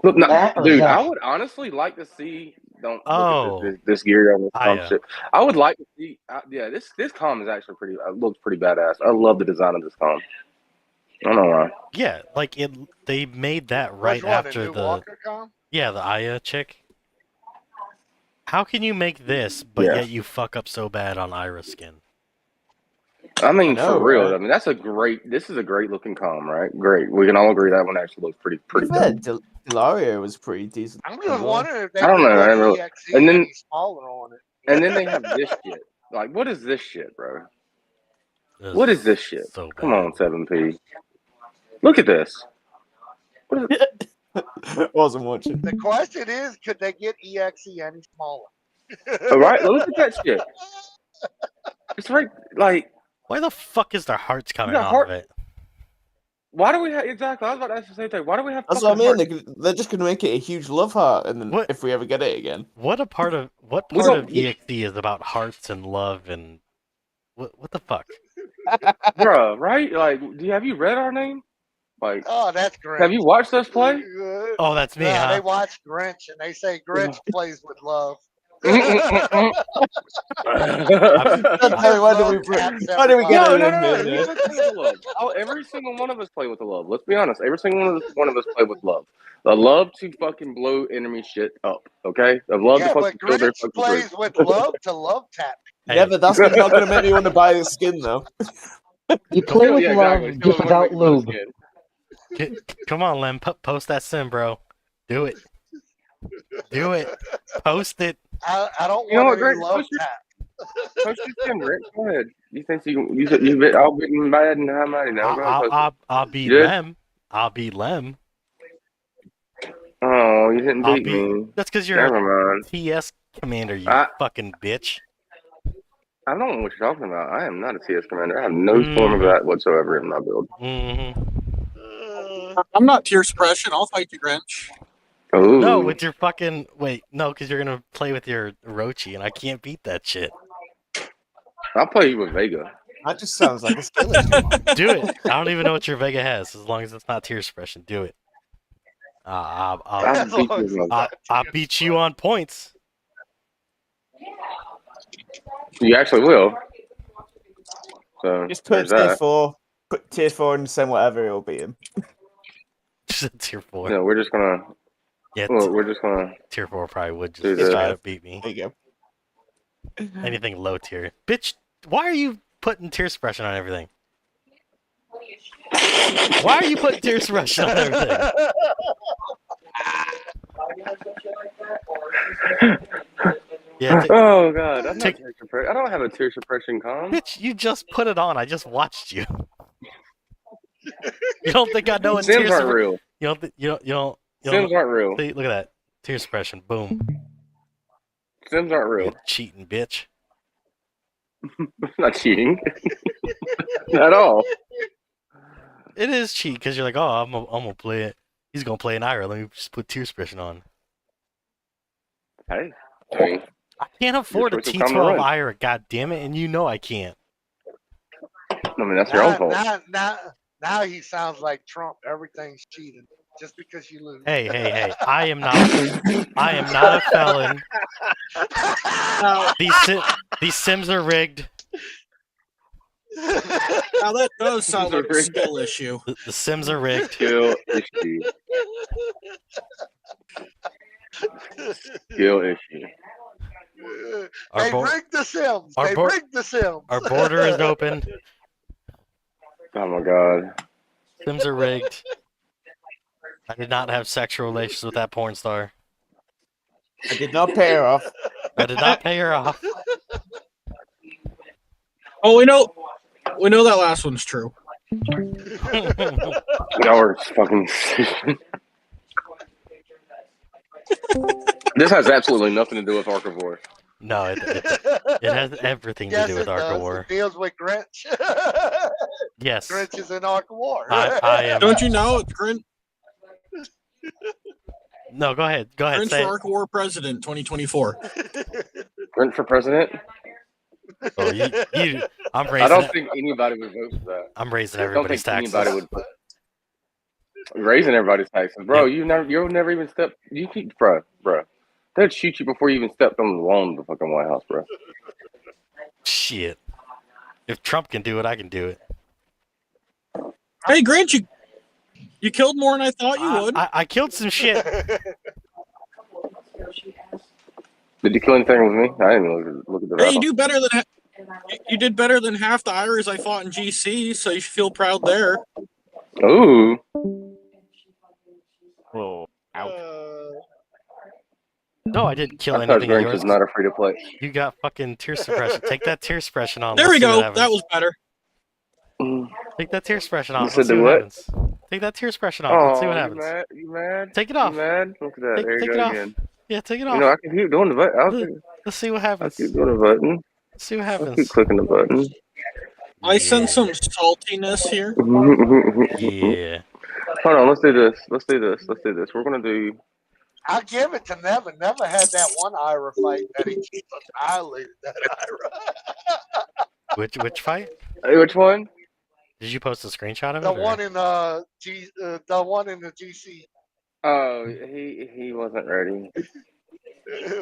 Look, That or dude, Zeph? I would honestly like to see don't look at Oh, this gear on this Aya. shit. I would like to see. Yeah, this comm is actually pretty. Looks pretty badass. I love the design of this comm. I don't know why. Yeah, like they made that right Which one? The after new the Walker com? the Aya chick. How can you make this, but Yeah. yet you fuck up so bad on Ira's skin? I mean, I know, for real. right? I mean, this is a great looking comm, right? Great. We can all agree that one actually looks pretty To be fair, dope. Delario was pretty decent. I'm as just well. wondering if they I don't could know. I get really, EXE and then any smaller on it. and then they have this shit. Like, what is this shit, bro? This What is this shit? So bad. Come on, 7P. Look at this. What is Wasn't watching. The question is, could they get EXE any smaller? All right, look at that shit. It's right. Like, Why the fuck is there hearts coming the off heart- of it? why do we have exactly? I was about to ask the same thing. Why do we have? That's what I fucking mean. hearts? They're just going to make it a huge love heart, and then What? if we ever get it again, What part of don't- EXE is about hearts and love and what the fuck? Bruh, right? Like, have you read our name? Like, Oh, that's Grinch. have you watched us play? Oh, that's me, Yeah, huh? they watch Grinch and they say Grinch plays with love. Harry, why do we get No, it no, in no, no. there? He doesn't play with the love. Every single one of us play with the love. Let's be honest. Every single one of us play with love. The love to fucking blow enemy shit up. Okay, the love Yeah, to but fucking kill their Grinch fucking plays group. with love to love tap. Hey, Yeah, but that's not going to make me want to buy the skin, though. You play with Yeah, love exactly. just without lube. come on, Lem, post that sim, bro. Do it. Do it. Post it. I don't You know want what, any Grinch? love Post your- tap. Post your skin, Rick. Go ahead. You think you I'll be mad and how mighty now? Go ahead, post it. I'll beat Good? Lem. I'll beat Lem. Oh, you didn't I'll beat me. That's because you're a Never mind. TS commander, you fucking bitch. I don't know what you're talking about. I am not a TS commander. I have no form of that whatsoever in my build. I'm not tier suppression. I'll fight you, Grinch. Ooh. No, with your fucking because you're gonna play with your Orochi, and I can't beat that shit. I'll play you with Vega. That just sounds like a skill issue. Do it. I don't even know what your Vega has, as long as it's not tier suppression. Do it. I'll beat you on points. You actually will. So Just put there's tier that. 4. Put tier 4 and send whatever, it'll beat him. Tier 4. No, we're just gonna. Yeah, We're just gonna. tier 4 probably would Do just straight that. up beat me. There you go. Anything low tier. Bitch, why are you putting tier suppression on everything? Why are you putting tier suppression on everything? Yeah, Oh god, I'm not tier suppression. I don't have a tier suppression comm. bitch, you just put it on. I just watched you. You don't think I know what Sims tier aren't real. You don't. You don't. Sims aren't real. See, look at that. Tier suppression. Boom. Sims aren't You real. cheating bitch. Not cheating. Not at all. It is cheat because you're like, oh, I'm gonna play it. He's gonna play an Ira. Let me just put tier suppression on. Hey. I mean, I can't afford a choice of common T12 run. Ira. God damn it, and you know I can't. that's your own fault. Now he sounds like Trump. Everything's cheating just because you lose. Hey! I am not a felon. These Sims are rigged. Now that does sound like a Rigged. skill issue. The Sims are rigged. Skill issue. Skill issue. Our They bo- rigged the Sims. our They bo- rigged the Sims. Our border is open. Oh my god. Sims are rigged. I did not have sexual relations with that porn star. I did not pay her off. I did not pay her off. Oh, we know that last one's true. Y'all are fucking. This has absolutely nothing to do with Ark of War. No, it has everything to Yes, do with it Ark does. of War. It deals with Grinch. Yes. Grinch is in Ark of War. I am. Don't you know it's Grinch No, go ahead. Go ahead. for Say it. Arc War President 2024? Rent for president? Oh, I'm I raising. don't think anybody would vote for that. I'm raising I don't everybody's think taxes. anybody would. Raising everybody's taxes, bro. You'll never even step. You keep, bro. They'd shoot you before you even stepped on the lawn of the fucking White House, bro. Shit. If Trump can do it, I can do it. Hey, Grant, you killed more than I thought you would. I killed some shit. Did you kill anything with me? I didn't even look at the Hey, rifle. you did better than half the Irish I fought in GC, so you should feel proud there. Ooh. Oh, ouch. No, I didn't kill I thought anything of Grinch yours. was not a free to play. You got fucking tear suppression. Take that tear suppression on. There Let's we see what go. happens. That was better. Take that tear suppression off. You Let's said see the what what? happens. Take that tear suppression off. Let's see what Oh, happens. you mad? You mad? Take it You off. mad? Look at that. There you Take go it off. again. Yeah, take it You know, off. I can keep doing the button. Let's see what I'll happens. keep doing the button. Let's see what I'll keep happens. clicking the button. I sense some saltiness here. Yeah. Hold on, let's do this. We're gonna do. I'll give it to Never. Never had that one Ira fight that he just annihilated that Ira. Which fight? Hey, which one? Did you post a screenshot of it? The or- one in the one in the GC Oh, he wasn't ready.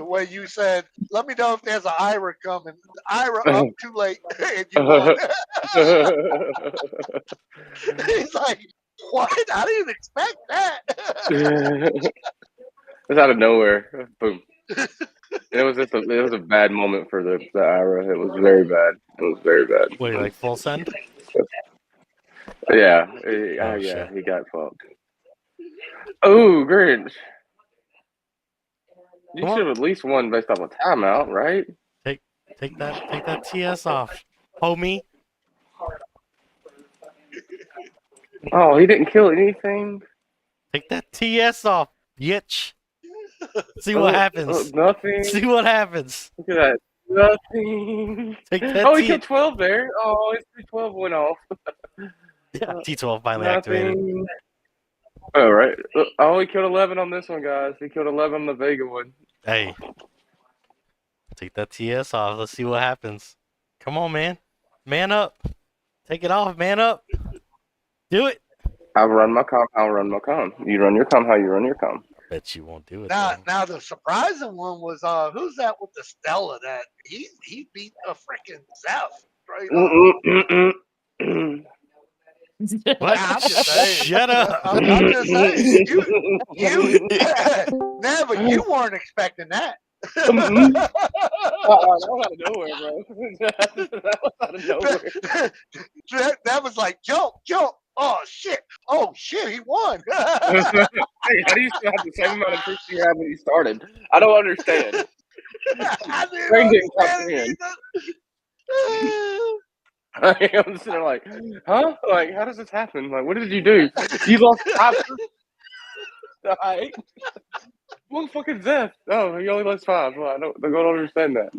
where you said, "Let me know if there's an Ira coming." Ira up too late, and you won. He's like, "What? I didn't expect that." It's out of nowhere. Boom. It was a bad moment for the Ira. It was very bad. It was very bad. What, like full send? Yeah. Oh, Yeah, shit. he got fucked. Oh, Grinch. You Come on. should have at least won based off a timeout, right? Take that TS off, homie. Oh, he didn't kill anything. Take that TS off, bitch. See what happens. Nothing. See what happens. Look at that. Nothing. Take that Oh, he T- killed 12 there. Oh, his 12 went off. Yeah, T12 finally activated. Nothing. Oh, right. Oh, he killed 11 on this one, guys. He killed 11 on the Vega one. Hey. Take that TS off. Let's see what happens. Come on, man. Man up. Take it off, man up. Do it. I'll run my com. You run your com how you run your com. Bet you won't do it. Now the surprising one was who's that with the Stella that he beat a freaking Zeph straight up. What? I'm just saying. Shut up. I'm just saying. You never. You weren't expecting that. That was out of nowhere, bro. That was out of nowhere. That was like jump. Oh shit! He won. Hey, how do you still have the same amount of troops you had when you started? I don't understand. I didn't Train didn't understand comprehend. I'm sitting there like, huh? Like, how does this happen? Like, what did you do? You lost 5 troops. Alright. One fucking Zeth. Oh, you only lost 5. Well, I don't understand that.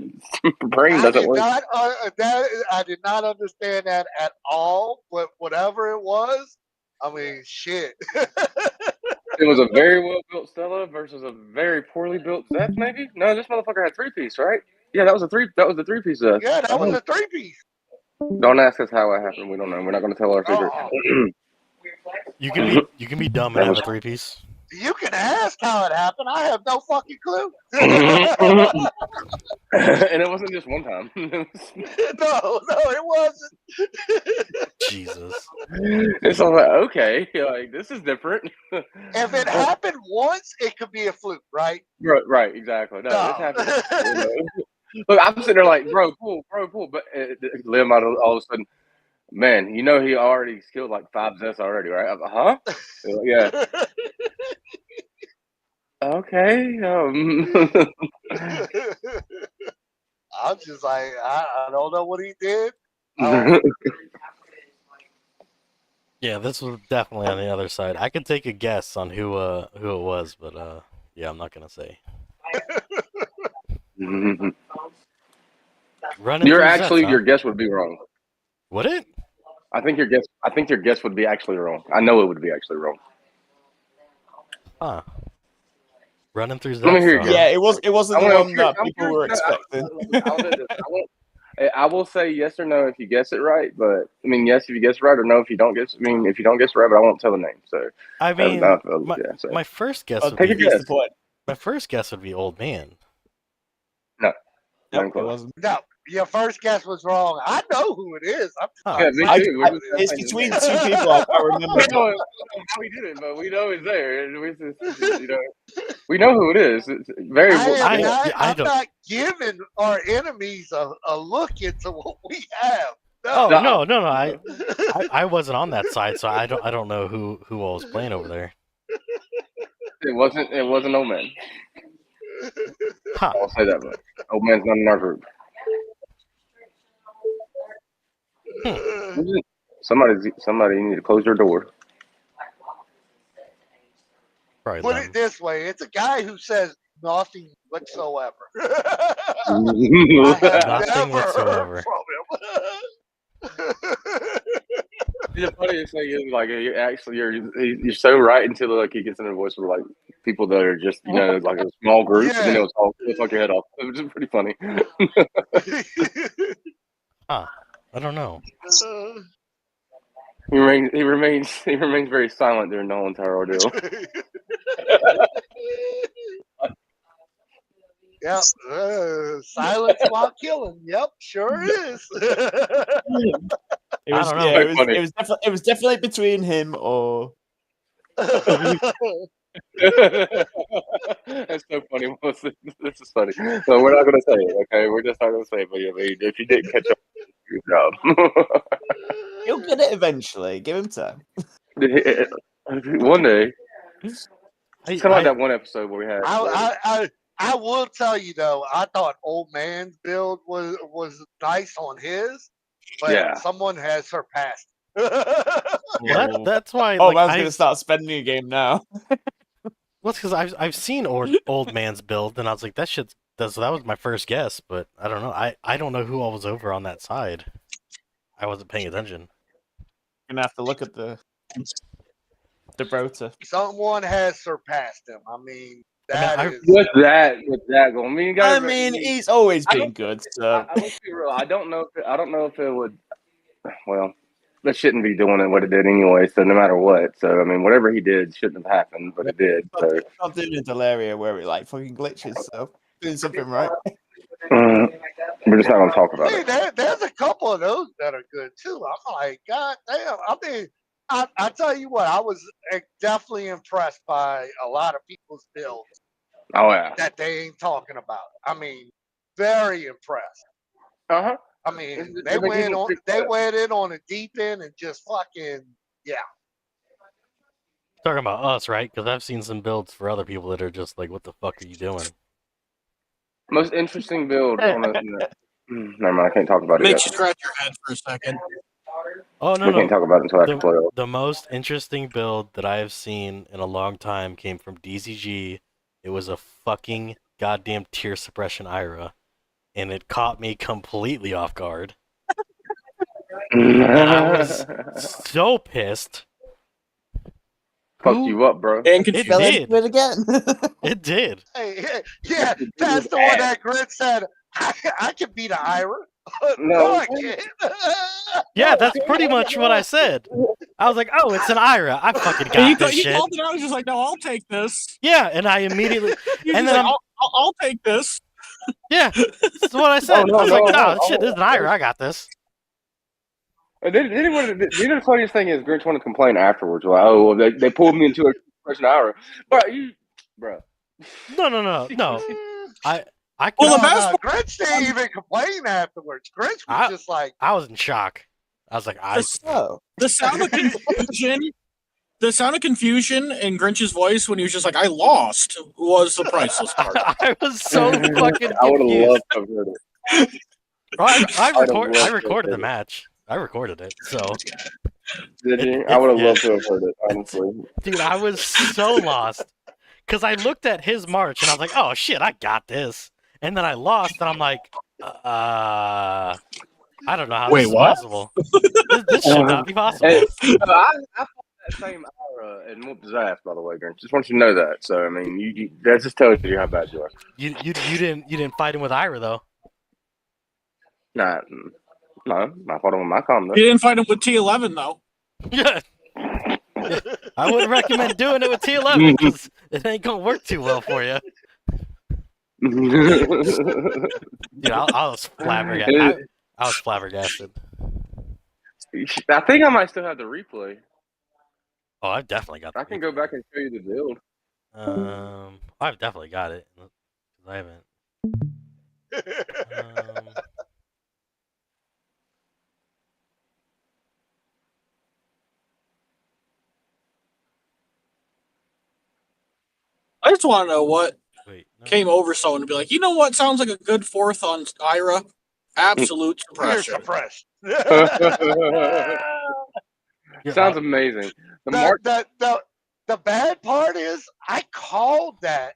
Brain doesn't work. I did not understand that at all. But whatever it was, I mean, shit. It was a very well built Stella versus a very poorly built Zeth. Maybe no. This motherfucker had 3-piece, right? Yeah, that was the 3-piece Zeth. Yeah, that was a 3-piece. Don't ask us how it happened. We don't know. We're not going to tell our secret. You can be dumb and have a 3-piece. You can ask how it happened. I have no fucking clue. And it wasn't just one time. No, it wasn't. Jesus. It's all like, okay, like this is different. If it happened once, it could be a fluke, right? Right, exactly. No, this happened. No. Look, I'm sitting there like, bro, cool. But Lim all of a sudden, man, you know he already skilled like 5 Zets already, right? I'm like, huh? Yeah. Okay. I'm just like, I don't know what he did. Yeah, this was definitely on the other side. I could take a guess on who it was, but yeah, I'm not gonna say. Running You're through actually Zets, huh? your guess would be wrong. Would it? I think your guess would be actually wrong. I know it would be actually wrong. Huh. Running through Zets. Let me hear you. huh? Yeah, it wasn't the one that I'm people were curious. expecting. I will say yes or no if you guess it right, but I mean yes if you guess it right or no if you don't guess. I mean if you don't guess it right, but I won't tell the name. So I mean, yeah, so. my first guess I'll would take be a guess. the point. My first guess would be old man. Nope, Not it close. wasn't. No, your first guess was wrong. I know who it is. I'm just Huh. not Yeah, me saying too. who We're I, just it's saying his between name. two people I remember. We know how he did it, but we know he's there. And we just, we know who it is. It's very. I I'm don't. not giving our enemies a look into what we have. Oh No. no. I wasn't on that side, so I don't know who I was playing over there. It wasn't old man. Huh. I'll say that much. Old man's not in our group. Somebody need to close their door. Probably Put them. it this way: it's a guy who says nothing whatsoever. I have Nothing never whatsoever. heard from him. The funniest thing is, like, you're so right until like he gets in a voice with like people that are just like a small group, and then Yeah. it'll talk your head off. It was just pretty funny. Huh. I don't know. He remains very silent during the whole entire ordeal. Yep. Silence while killing. Yep, sure is. It was, I don't know. yeah, Funny. it was definitely between him or. That's so funny. This is funny. So we're not going to say it, okay? We're just not going to say it. But I mean, if you didn't catch up, good job. He'll get it eventually. Give him time. One day. It's kind of like that one episode where we had. I will tell you though, I thought Old Man's build was nice on his, but Yeah. someone has surpassed. Well, that's why. Oh, like, man's gonna start spending a game now. Well, because I've seen old man's build, and I was like, that was my first guess, but I don't know. I don't know who all was over on that side. I wasn't paying attention. Gonna have to look at the rota. Someone has surpassed him. I mean, with that going. I mean, he's always been good. So let's be real. I don't know if it would. Well, that shouldn't be doing it what it did anyway. So no matter what, so I mean, whatever he did shouldn't have happened, but it did. So not doing a Delaria where it like fucking glitches. So doing something right. We're just not gonna talk about it. There's a couple of those that are good too. I'm like, God damn. I mean, I tell you what, I was definitely impressed by a lot of people's builds. Oh yeah. That they ain't talking about. I mean, very impressed. Uh-huh. I mean, they went in on a deep end and just fucking Talking about us, right? Because I've seen some builds for other people that are just like, "What the fuck are you doing?" Most interesting build on a. Never mind. I can't talk about it. Makes you scratch your head for a second. Oh no, we can't talk about it until after playoff. The most interesting build that I have seen in a long time came from DZG. It was a fucking goddamn tear suppression Ira, and it caught me completely off guard. And I was so pissed. Fucked you up, bro. And It did. It again. It did. Hey, yeah, that's the one that Grit said. I can beat an Ira. No, I can't. Yeah, that's pretty much what I said. I was like, "Oh, it's an Ira. I fucking got this he shit." called it out. I was just like, "No, I'll take this." Yeah, and I immediately, and then like, I'll take this. Yeah, that's what I said. no, I was no, like, no, "No, shit, this is an Ira. I got this." The funniest thing is Grinch wanted to complain afterwards. Like, oh, well, they pulled me into a question hour. Bro. No. I Well, the No, best part, Grinch didn't even complain afterwards. Grinch was just like, I was in shock. I was like, the sound of confusion, in Grinch's voice when he was just like, "I lost," was the priceless part. I was so fucking I would have confused. loved to have heard it. I recorded the match. I recorded it, so. Did you? I would have loved to have heard it, honestly. Dude, I was so lost. Because I looked at his march and I was like, "Oh shit, I got this." And then I lost and I'm like, I don't know how this is possible. This should not be possible. Hey, I fought that same Ira and whooped his ass, by the way, Grinch. Just want you to know that. So I mean, that just tells you how bad you are. You didn't fight him with Ira though. No, I fought him with my com though. You didn't fight him with T11 though. Yeah. I wouldn't recommend doing it with T11 because it ain't gonna work too well for you. Dude, I was flabbergasted. I was flabbergasted. I think I might still have the replay. Oh, I've definitely got. I can go back and show you the build. I've definitely got it. 'Cause I haven't. I just want to know what Wait, no. came over someone to be like, you know what sounds like a good fourth on Ira? Absolute You're suppression. suppressed. Sounds amazing. The bad part is I called that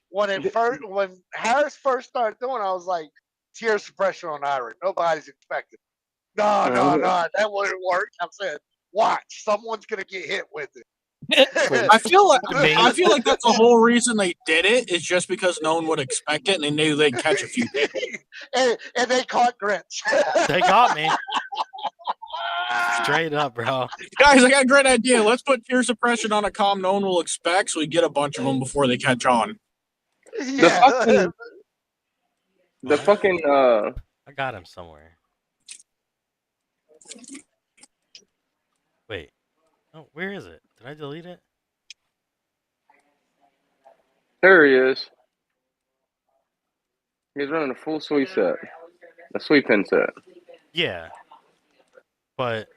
when Harris first started doing it. I was like, tier suppression on Ira. Nobody's expecting. No, that wouldn't work. I said, watch, someone's gonna get hit with it. I feel like that's the whole reason they did it is just because no one would expect it and they knew they'd catch a few people. and they caught Grinch. They got me. Straight up, bro. Guys, I got a great idea. Let's put tier suppression on a comm no one will expect so we get a bunch of them before they catch on. Yeah. The fucking I got him somewhere. Wait. Oh, where is it? Did I delete it? there he is. He's running a full sweep set. A sweep pin set. Yeah. But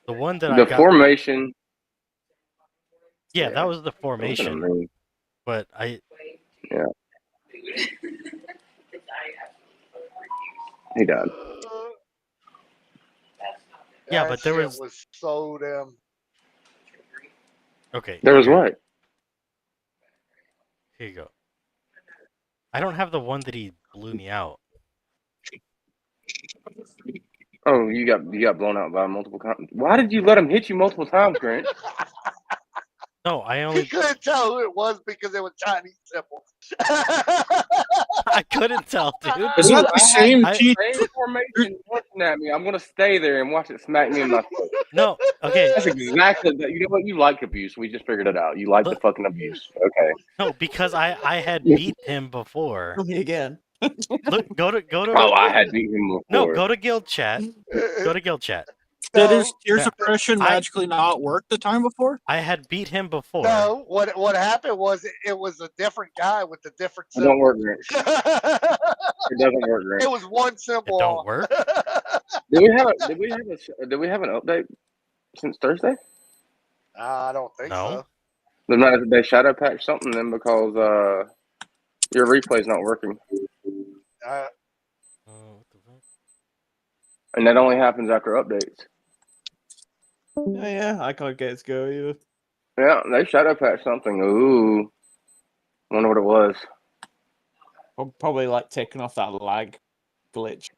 the one that The I got. formation. Yeah, that was the What was it, formation. man? But I. Yeah. He died. Yeah, but there shit was so damn. Okay. There was what? Here you go. I don't have the one that he blew me out. Oh, you got blown out by multiple times. Why did you let him hit you multiple times, Grant? No, I He only. couldn't tell who it was because it was Chinese symbols. I couldn't tell, dude. Is that the same I- Same formation looking at me. I'm gonna stay there and watch it smack me in my face. No, okay. That's exactly that. You know what? You like abuse. We just figured it out. You like the fucking abuse. Okay. No, because I had beat him before. Me again. Look, go to. Oh, I had beat him before. No, go to guild chat. Go to guild chat. Did No, his tier suppression magically not work the time before? I had beat him before. no. What happened was it was a different guy with a different It don't symbol. work, Grant. It doesn't work, Grant. It was one symbol. It don't off. work? Did we have an update since Thursday? I don't think No. so. They shadow patched something then because your replay's not working, Uh, What the fuck? and that only happens after updates. Oh, yeah, I can't get it to go either. Yeah, they shadow patched something. Ooh, wonder what it was. Probably like taking off that lag glitch.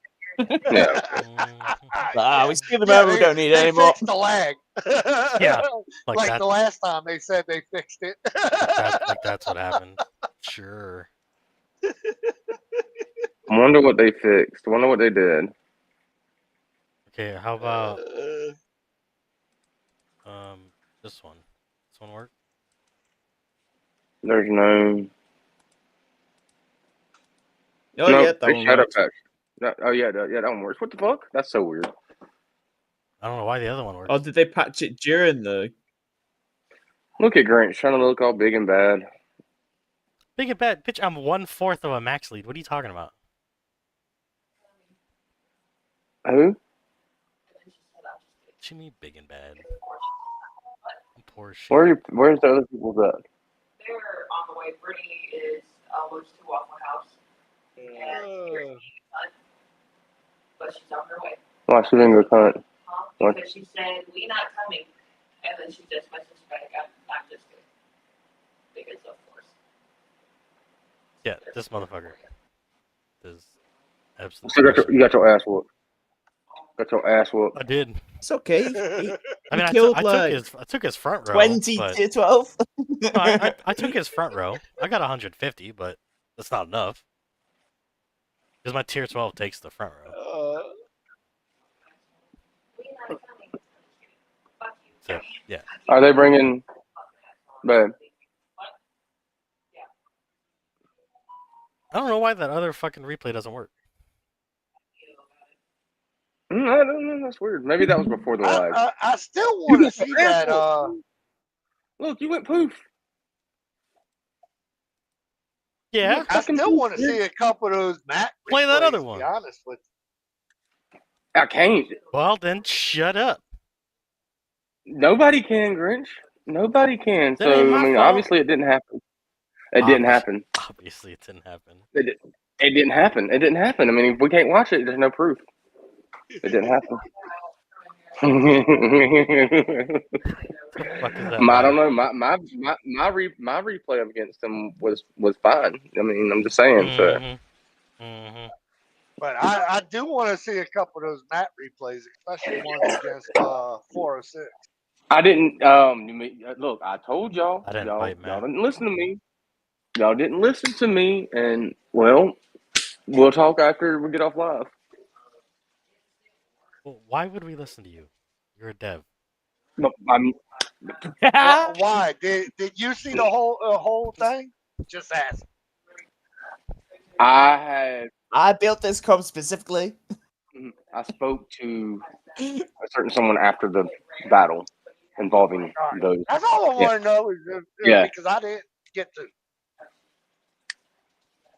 Yeah. We skipped them over. We don't need it they anymore. fixed the lag. Yeah, like like that. the last time they said they fixed it. That's what happened. Sure. Wonder what they fixed. Wonder what they did. Okay, how about this one? This one work? There's no. Oh, no, yeah, that they one shadow works. patched. That one works. What the fuck? That's so weird. I don't know why the other one works. Oh, did they patch it during the? Look at Grant trying to look all big and bad. Big and bad. Bitch, I'm 1/4 of a max lead. What are you talking about? Who? What you mean big and bad? I'm poor shit. Where's the other people's at? They're on the way. Brittany is almost to Waffle House. And but she's on her way. Why she didn't go cunt? What? Because she said, "We not coming." And then she just messaged back, I'm just kidding. Because of course. Yeah, this motherfucker is So absolutely. you got your ass whooped. Got your ass whooped. I did. It's okay. I mean, killed, I took his front row. 20 but- to 12. No, I took his front row. I got 150, but that's not enough. Because my tier 12 takes the front row. We not coming. So yeah. Are they bringing? But I don't know why that other fucking replay doesn't work. I don't know. That's weird. Maybe that was before the live. I still You want to got some see that. assholes. Look, you went poof. Yeah. I still want to see a couple of those Matt Play that replays, other to one. be honest with I can't. Well, then shut up. Nobody can, Grinch. Nobody can. That ain't So my I mean, fault. obviously it didn't happen. It didn't happen. Obviously, it didn't happen. It didn't happen. It didn't happen. I mean, if we can't watch it, there's no proof. It didn't happen. Fuck is that? I don't know. My replay up against him was fine. I mean, I'm just saying. So But I do want to see a couple of those Matt replays, especially ones against 406. I didn't. Look, I told y'all. I didn't y'all fight Matt. didn't listen to me. Y'all didn't listen to me, and well, we'll talk after we get off live. Well, why would we listen to you? You're a dev. No, I'm. Why? Did you see the whole thing? Just ask. I built this comp specifically. I spoke to a certain someone after the battle involving those. That's all I want to know is because I didn't get to.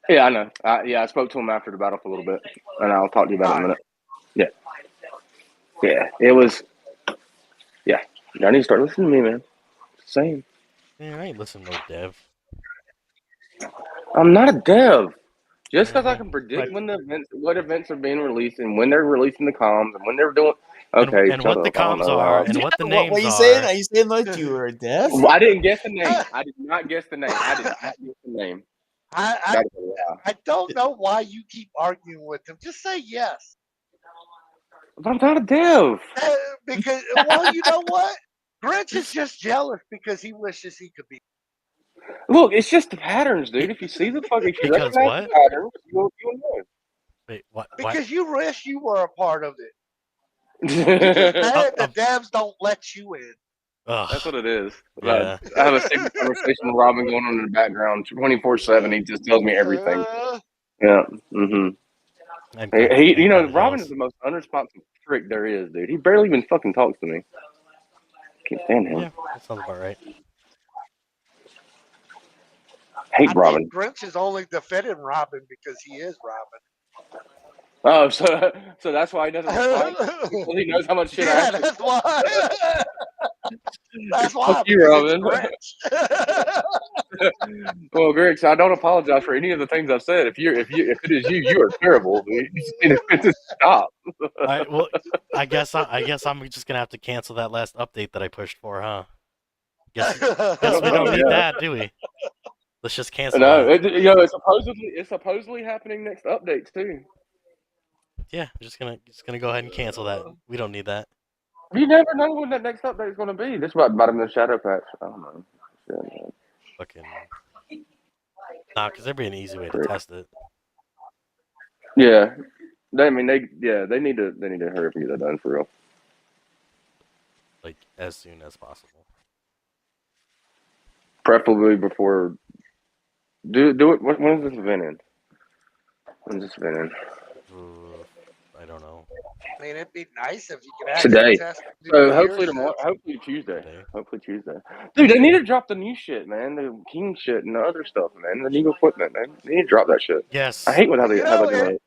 Yeah, I know. I spoke to him after the battle for a little bit, and I'll talk to you about it in a minute. Yeah, it was. Yeah, y'all need to start listening to me, man. Same. Yeah, I ain't listening to no dev. I'm not a dev. Just because I can predict what events are being released, and when they're releasing the comms, and when they're doing. Okay, and what the comms are, and what the names what are you are. saying? Are you saying like you were a dev? Well, I didn't guess the name. I did not guess the name. I don't know why you keep arguing with him. Just say yes. But I'm not a dev. Because, well, you know what? Grinch is just jealous because he wishes he could be. Look, it's just the patterns, dude. If you see the fucking Because what? patterns, you'll know. Wait, what? Because you wish you were a part of it. You're just mad the devs don't let you in. That's what it is. Yeah. I have a secret conversation with Robin going on in the background 24/7. He just tells me everything. Yeah. He Robin is the most unresponsive prick there is, dude. He barely even fucking talks to me. Can't stand him. Yeah, that sounds about right. Hate Robin. Think Grinch is only defending Robin because he is Robin. Oh, so that's why he doesn't fight? Because he knows how much shit I actually that's why. That's why. Fuck you, Robin. Well, Greg, so I don't apologize for any of the things I've said. If it is you, you are terrible. You just need to stop. Well, I guess I'm just gonna have to cancel that last update that I pushed for, huh? Guess we don't need that, do we? Let's just cancel. No, it's supposedly happening next update too. Yeah, I'm just gonna go ahead and cancel that. We don't need that. You never know when that next update is going to be. This might be the shadow patch. I don't know. Shit, fucking. Nah, because there'd be an easy way to test it. Yeah, they need to hurry up and get that done for real. Like as soon as possible. Preferably before. Do it. When is this event end? When's this event end? I don't know. I mean, it'd be nice if you could actually Today. test So hopefully tomorrow. Hopefully Tuesday. Hopefully Tuesday. Dude, they need to drop the new shit, man. The King shit and the other stuff, man. The new equipment, man. They need to drop that shit. Yes. I hate how they do it.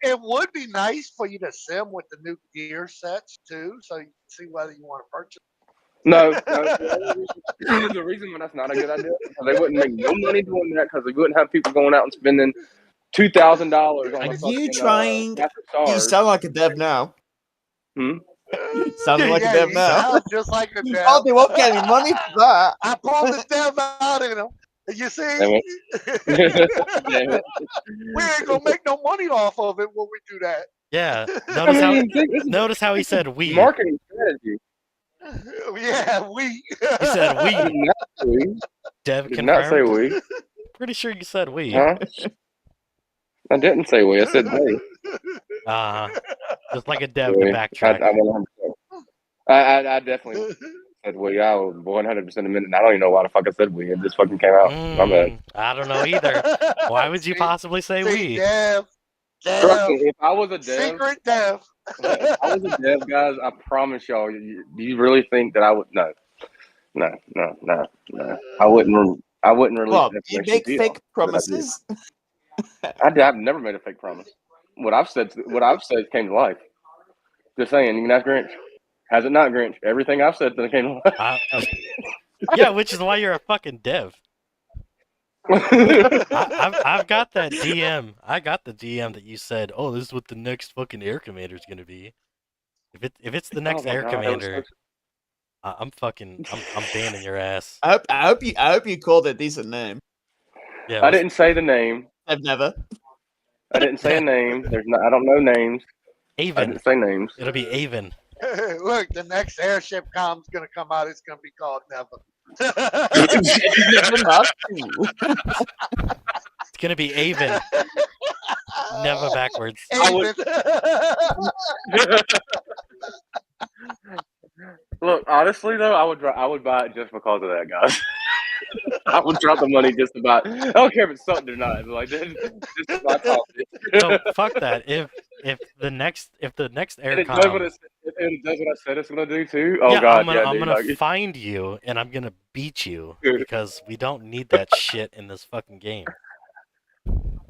It would be nice for you to sim with the new gear sets too, so you can see whether you want to purchase. No. The reason why that's not a good idea is because they wouldn't make no money doing that because they wouldn't have people going out and spending $2,000 on Are a fucking, you trying? You stars. sound like a dev now. Sounding like a Yeah, dev he now. sounds just like a dev. Oh, they won't get any money for that. I pulled the dev out in him. You see? Damn it. We ain't gonna make no money off of it when we do that. Yeah. Notice how he said we. Marketing strategy. Yeah, we. He said we. Dev did not say confirmed. we. Pretty sure you said we. Huh? I didn't say we. I said they. Just like a dev to backtrack. I definitely said we. I was 100% a minute. And I don't even know why the fuck I said we. It just fucking came out. My bad. I don't know either. Why would you possibly say we? Dev, Trust me, if I was a dev, secret Dev. if I was a dev, guys, I promise y'all. Do you really think that I would? No. I wouldn't. I wouldn't release Well, that you information make to y'all, fake but I did. promises. I've never made a fake promise. What I've said came to life. Just saying, you can ask Grinch. Has it not, Grinch? Everything I've said that came to life. Yeah, which is why you're a fucking dev. I've got that DM. I got the DM that you said, "Oh, this is what the next fucking air commander is gonna be." If it's the next air commander, I'm banning your ass. I hope you called it a decent name. Yeah, I didn't say the name. I've never. I didn't say a name. I don't know names. Avon. I didn't say names. It'll be Avon. Look, the next airship com's gonna come out. It's gonna be called Never. Never Mark II. It's gonna be Avon. Never backwards. Look, honestly though, I would buy it just because of that, guys. I would drop the money just to buy it. I don't care if it's something or not. Like just to buy it. So fuck that. If the next air it com, does what it does what I said it's gonna do too. Oh yeah, god, I'm gonna find you and I'm gonna beat you because we don't need that shit in this fucking game.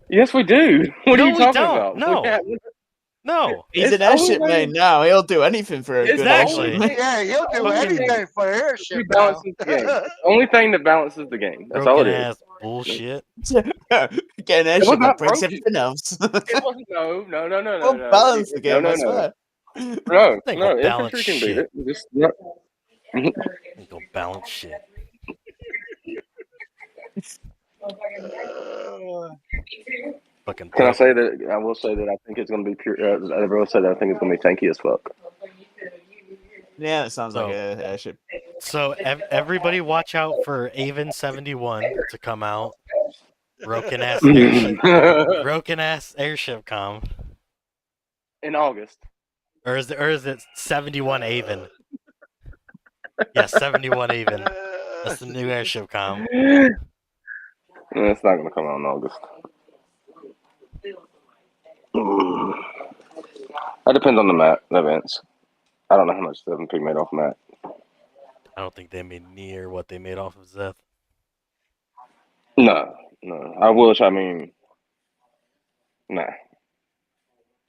Yes, we do. What are you talking about? No. He's an airship main now. He'll do anything for a good airship. Yeah, he'll do anything for airship. He balances the game. Only thing that balances the game. That's all it is. Ass bullshit. Get an airship that breaks everything else. It wasn't. No. We'll balance the game. I swear. No. Balance Infantry can beat shit. it. Just no. Go balance shit. Fucking. Can I say that? I will say that I think it's going to be pure. I will say that I think it's going to be tanky as fuck. Yeah, that sounds like an airship. So everybody, watch out for Avon 71 to come out. Broken ass airship com. In August. Or is it 71 Avon? Yeah, 71 Avon. That's the new airship com. It's not going to come out in August. That depends on the events. I don't know how much 7P made off Matt. I don't think they made near what they made off of Zeth. No. I wish. I mean, nah.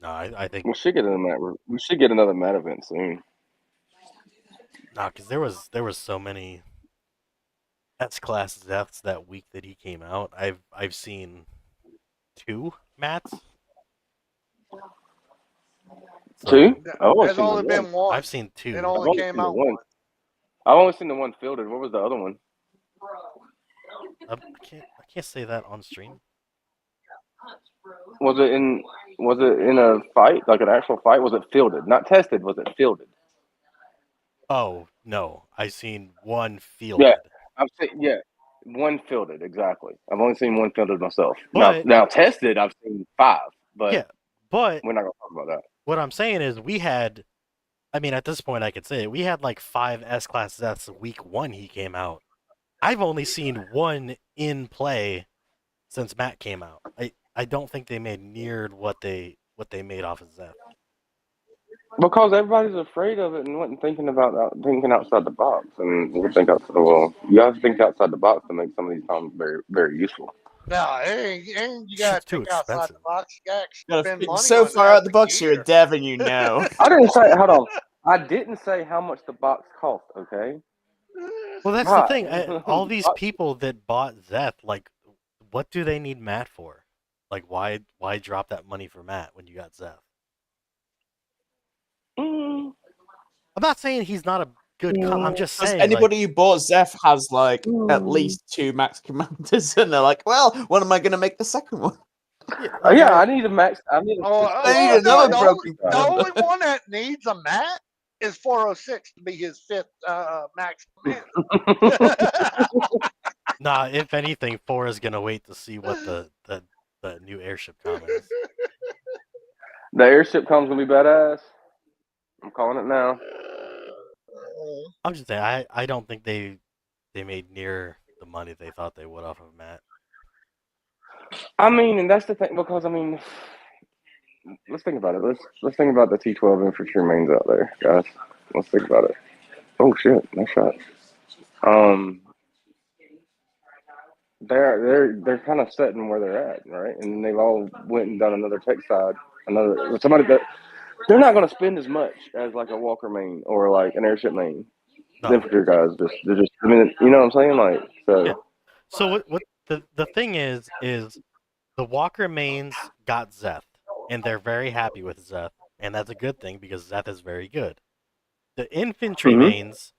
No, I think we should get another Matt event soon. No, because there was so many S-class Zeths that week that he came out. I've seen 2 Matts. Two? There's only been one. I've seen 2. It only came out one. I've only seen the one fielded. What was the other one? I can't say that on stream. Was it in a fight, like an actual fight? Was it fielded? Not tested. Was it fielded? Oh no, I seen one fielded. Yeah, I've seen one fielded exactly. I've only seen one fielded myself. Now tested, I've seen 5. But yeah, but we're not gonna talk about that. What I'm saying is we had. I mean, at this point, I could say it. We had like 5 S-class deaths week 1 he came out. I've only seen 1 in play since Matt came out. I don't think they made near what they made off of Zeth. Because everybody's afraid of it and wasn't thinking outside the box. I mean, you have to think outside the box to make some of these times very, very useful. No, and you gotta think outside the box. You gotta spend money. So far out the box, you're a dev, and you know. I didn't say. Hold on. I didn't say how much the box cost. Okay. Well, that's the thing. All these people that bought Zeth, like, what do they need Matt for? Like, why drop that money for Matt when you got Zeth? I'm not saying he's not a good. I'm just saying. Anybody who bought Zeth has like at least 2 max commanders, and they're like, "Well, when am I going to make the second one?" I need a max. I need another broken. The only one that needs a Matt is 406 to be his 5th max commander. Nah, if anything, 4 is gonna wait to see what the new airship comment is. The airship com's gonna be badass. I'm calling it now. I'm just saying, I don't think they made near the money they thought they would off of Matt. I mean, and that's the thing, because I mean, let's think about it. Let's think about the T12 infantry mains out there, guys. Let's think about it. Oh shit, nice shot. Um, they're kind of setting where they're at, right? And they've all went and done another tech side, another somebody that they're not going to spend as much as like a Walker main or like an airship main. The No. infantry guys they're just I mean, you know what I'm saying? Like so. Yeah. So what the thing is the Walker mains got Zeth, and they're very happy with Zeth, and that's a good thing because Zeth is very good. The infantry mains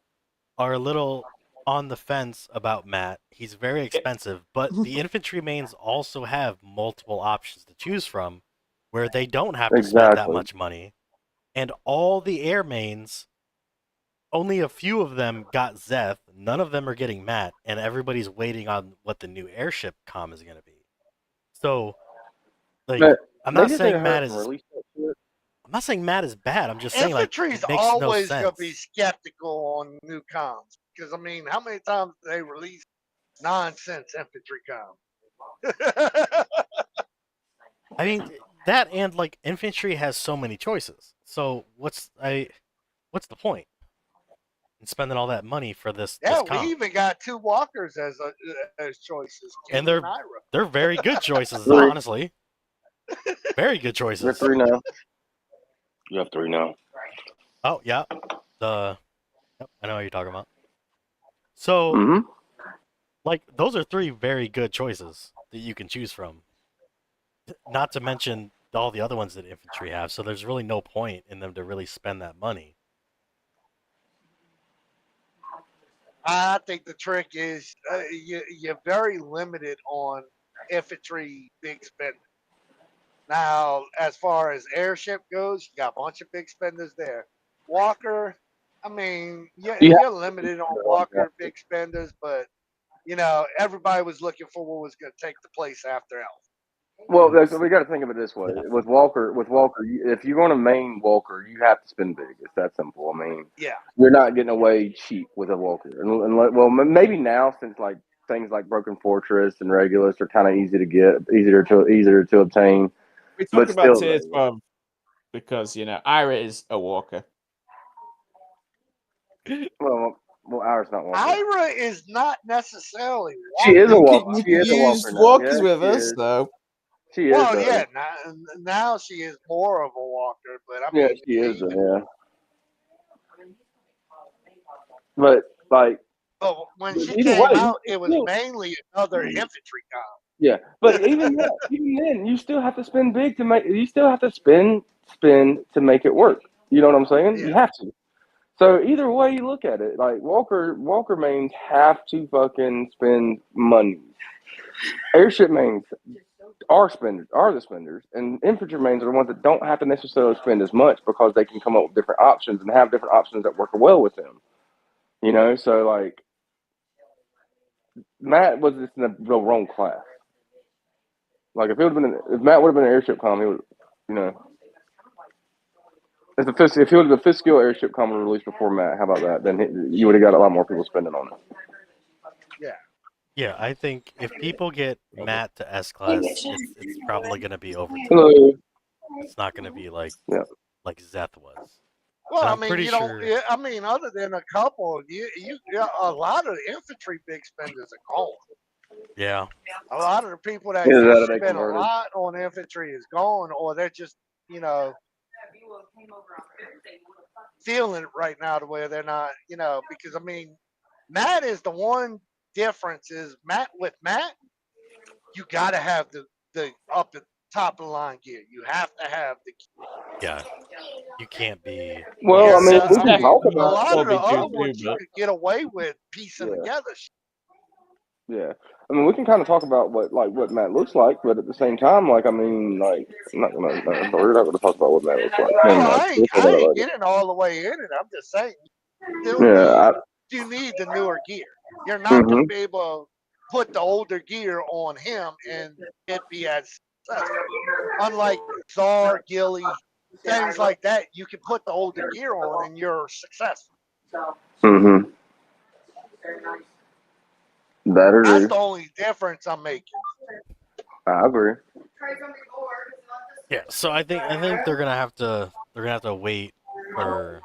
are a little on the fence about Matt. He's very expensive, but the infantry mains also have multiple options to choose from where they don't have to spend that Exactly. much money. And all the air mains, only a few of them got Zeth, none of them are getting Matt, and everybody's waiting on what the new airship comm is going to be. So, like, But I'm they not just need to saying hurry Matt up and is. release that shit. I'm not saying Matt is bad. I'm just saying like Infantry's it makes no always gonna be sense. skeptical on new comms because I mean, how many times do they release nonsense infantry comms? I mean that and like infantry has so many choices. So what's the point in spending all that money for this Yeah, we comm? even got two walkers as choices, King And and Naira. they're very good choices, Three. honestly. Very good You're choices. 3 now. You have 3 now. Oh yeah, yep, I know what you're talking about. So Mm-hmm. like those are three very good choices that you can choose from. Not to mention all the other ones that infantry have. So there's really no point in them to really spend that money. I think the trick is you're very limited on infantry big spenders. Now, as far as airship goes, you got a bunch of big spenders there. Walker, I mean, Yeah. you're limited on Walker big spenders, but you know everybody was looking for what was going to take the place after Elf. Well, we got to think of it this way. Yeah. With Walker, if you're going to main Walker, you have to spend big. It's that simple. I mean, Yeah, you're not getting away cheap with a Walker. Well, maybe now since like things like Broken Fortress and Regulus are kind of easy to get, easier to obtain. We But talk about still, tier though, 12 because, Ira is a walker. well, Ira's not Walker. Ira is not necessarily. She is a Walker. You She is a used Walker now. walkers Yeah, with she us, is. though. She is. Well, yeah, now she is more of a walker, but I Yeah, mean, she is. even Yeah. But like, but when she either came way, out, it was mainly another infantry comp. yeah. But even then, you still have to spend big to make. You still have to spend to make it work. You know what I'm saying? Yeah. You have to. So either way you look at it, like Walker mains have to fucking spend money. Airship mains are the spenders, and infantry mains are the ones that don't have to necessarily spend as much because they can come up with different options and have different options that work well with them. You know, so like Matt was just in the wrong class. Like if Matt would have been an airship comm, he would, you know, if he was a fifth skill airship comm released before Matt, how about that? Then you would have got a lot more people spending on it. Yeah. Yeah, I think if people get Matt to S class, it's probably going to be over time. Hello. It's not going to be like Zeth was. Well, And I I'm mean, pretty you don't. sure. I mean, other than a couple, a lot of the infantry big spenders are gone. Yeah. A lot of the people that Either that or used to they spend a converted. lot on infantry is gone, or they're just, feeling it right now to where they're not, because I mean, Matt is the one difference is Matt, you got to have the up the top of the line gear. You have to have the. Yeah. You can't be. Well, I mean, we I can mean, talk a about. lot of the Bobby other Jude ones you Hoover. could get away with piecing together. Yeah, I mean, we can kind of talk about what Matt looks like, but at the same time, like, I mean, like, we're not gonna talk about what Matt looks like. Oh, Never mind. We'll talk I about it ain't later. getting all the way in it. I'm just saying, Yeah. you need the newer gear. You're not going to Mhm. be able to put the older gear on him and it be as successful. Unlike Czar, Gilly, things like that, you can put the older gear on and you're successful. So Mm-hmm. very nice. That That's agree. the only difference I'm making. I agree. Yeah, so I think they're gonna have to wait for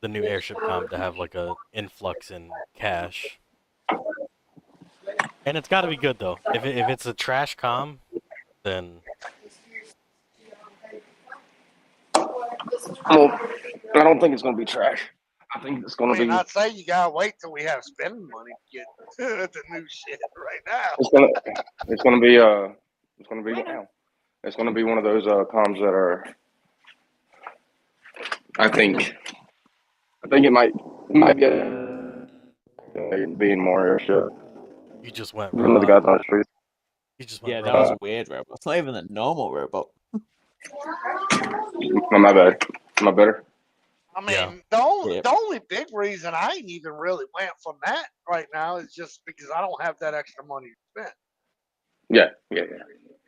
the new airship comp to have like a influx in cash, and it's got to be good though. If it's a trash com, then Well, I don't think it's gonna be trash. I think it's I gonna mean, be. I'd say you gotta wait till we have spending money to get the new shit right now. It's gonna. It's gonna be. It's gonna be what now? It's gonna be one of those comms that are. I think. I think it might get being more airship. you just went One of the robot. guys on the street. You just went Yeah, that was robot. a weird robot. It's not even a normal robot. Oh, my bad. Am I better? I mean, Yeah. the only big reason I ain't even really went from that right now is just because I don't have that extra money to spend. Yeah.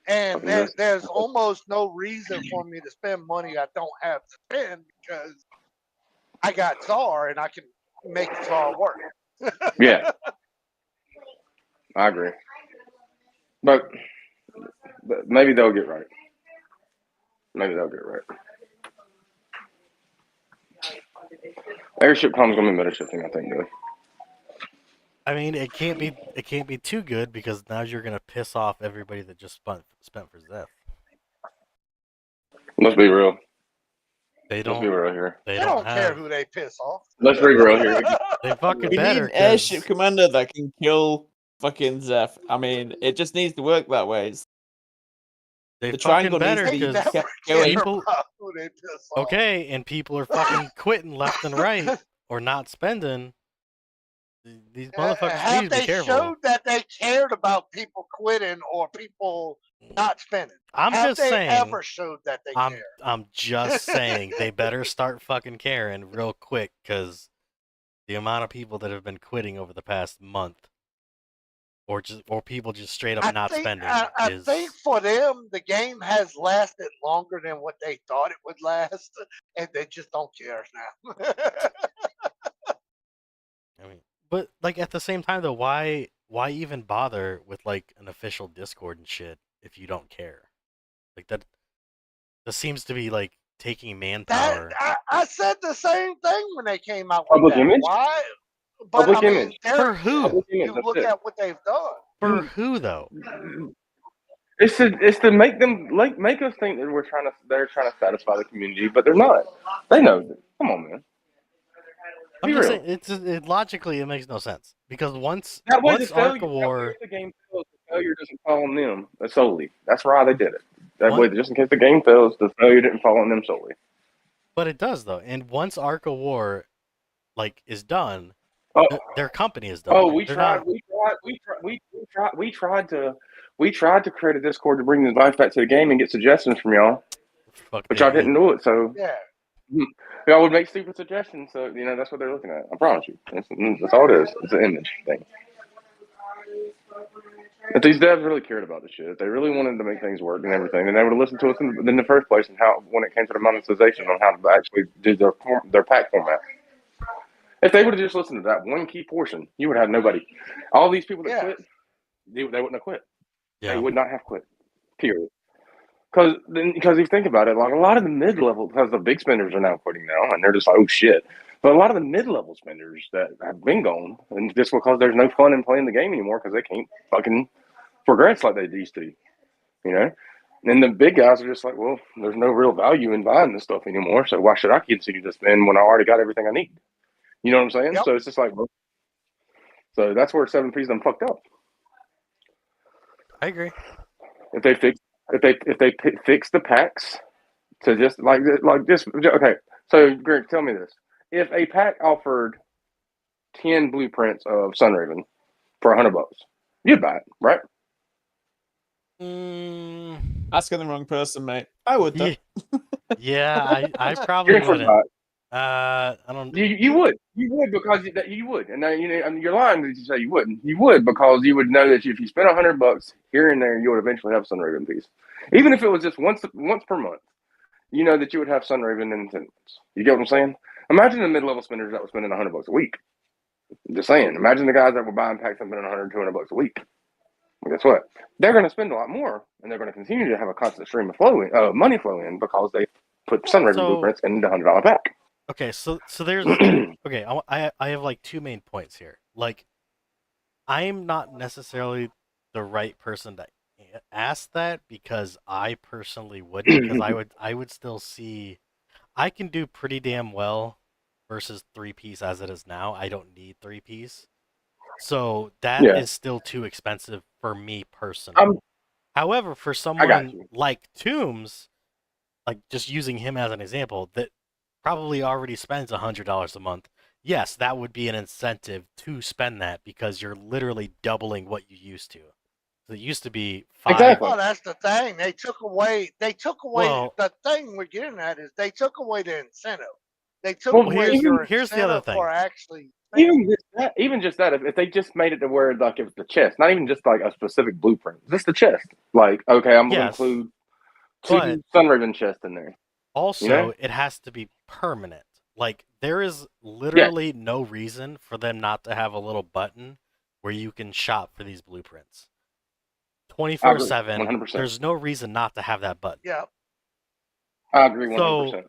And Yes. there's almost no reason for me to spend money I don't have to spend because I got Czar and I can make Czar work. Yeah, I agree. But maybe they'll get right. Maybe they'll get right. Airship comms gonna be meta shifting, I think, really. I mean, it can't be too good because now you're gonna piss off everybody that just spent for Zeph. Let's be real. They Let's be don't. real here. They I don't care have. who they piss off. Let's be real here. They fucking We need better. an airship 'Cause commander that can kill fucking Zeph. I mean, it just needs to work that way. they The fucking triangle better needs They to be because never kept care going. people. about who they piss off. Okay, and people are fucking quitting left and right or not spending. These motherfuckers need Have to be they careful. showed that they cared about people quitting or people not spending? I'm Have just they saying. ever showed that they care? I'm just saying they better start fucking caring real quick because the amount of people that have been quitting over the past month, or people just straight up not spending, I is. think for them, the game has lasted longer than what they thought it would last, and they just don't care now. I mean, but like at the same time though, why even bother with like an official Discord and shit if you don't care? Like that seems to be like taking manpower. I said the same thing when they came out with Public that. image? Why? But Public I mean, image. For who? Public image. you That's look it. at what they've done. For who though? It's to make them make us think that they're trying to satisfy the community, but they're not. They know. Come on, man. I'm Be just real. saying logically it makes no sense because once That way, Arc of War, if the game fails, the failure doesn't fall on them solely. That's why they did it. That What? way, just in case the game fails, the failure didn't fall on them solely. but it does though, and once Arc of War like is done, Oh, their company is done. oh, Like, we they're tried. not- We tried to create a Discord to bring the life back to the game and get suggestions from y'all, Fuck, but they y'all didn't would. do it. So Yeah. y'all would make stupid suggestions. So that's what they're looking at. I promise you. That's all it is. It's an image thing. If these devs really cared about this shit, if they really wanted to make things work and everything, then they would have listened to us in the first place and when it came to the monetization on how to actually do their pack format. If they would have just listened to that one key portion, you would have nobody. All these people that Yeah. quit, they wouldn't have quit. Yeah. They would not have quit. Period. Because if you think about it, like a lot of the mid-level, because the big spenders are now quitting now, and they're just like, oh shit. But a lot of the mid-level spenders that have been gone, and just because there's no fun in playing the game anymore, because they can't fucking progress like they used to, And the big guys are just like, well, there's no real value in buying this stuff anymore, so why should I continue to spend when I already got everything I need? You know what I'm saying? Yep. So it's just like, so that's where 7P's done fucked up. I agree. If they fix the packs to just like this, okay. So Greg, tell me this: if a pack offered 10 blueprints of Sunraven for $100, you'd buy it, right? Asking the wrong person, mate. I would though. Yeah, I probably You're wouldn't. buy it. I don't. You would because you would, and now I mean, you're lying if you say you wouldn't. You would because you would know that if you spent $100 here and there, you would eventually have a Sunraven piece, even if it was just once per month. You know that you would have Sunraven in attendance. You get what I'm saying? Imagine the mid-level spenders that were spending $100 a week. I'm just saying. Imagine the guys that were buying packs and spending $100, $200 a week. Well, guess what? They're going to spend a lot more, and they're going to continue to have a constant stream of money flow in because they put Sunraven blueprints in the $100 pack. Okay, so there's okay. I have like two main points here. Like, I'm not necessarily the right person to ask that because I personally wouldn't, because I would still see I can do pretty damn well versus 3-piece as it is now. I don't need 3-piece. So that is still too expensive for me personally. However, for someone like Toombs, like just using him as an example, that probably already spends $100 a month, yes, that would be an incentive to spend that because you're literally doubling what you used to. So it used to be 5. Exactly. Well, that's the thing. They took away. Well, the thing we're getting at is they took away the incentive. They took Well, away here's- your here's the other incentive thing. for actually. Even just that, if they just made it to where like it was the chest, not even just like a specific blueprint, just the chest. Like, okay, I'm going to include 2 Sunraven chests in there. Also, it has to be permanent. Like, there is literally no reason for them not to have a little button where you can shop for these blueprints. 24/7. 100%. There's no reason not to have that button. Yeah. I agree 100%. So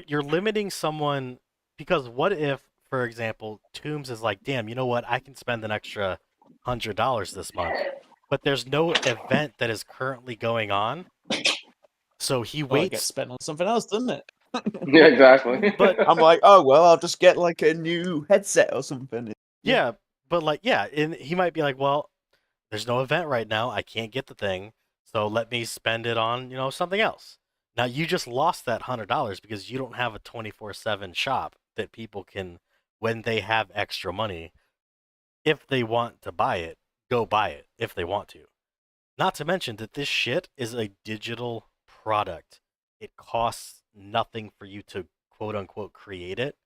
you're limiting someone because what if, for example, Toombs is like, damn, you know what? I can spend an extra $100 this month, but there's no event that is currently going on. So he Well, it waits. gets spent on something else, doesn't it? Yeah, exactly. But I'm like, oh well, I'll just get like a new headset or something. yeah, but like, yeah, and he might be like, well, there's no event right now. I can't get the thing, so let me spend it on, something else. Now you just lost that $100 because you don't have a 24/7 shop that people can, when they have extra money, if they want to buy it, go buy it if they want to. Not to mention that this shit is a digital product. It costs nothing for you to quote unquote create it.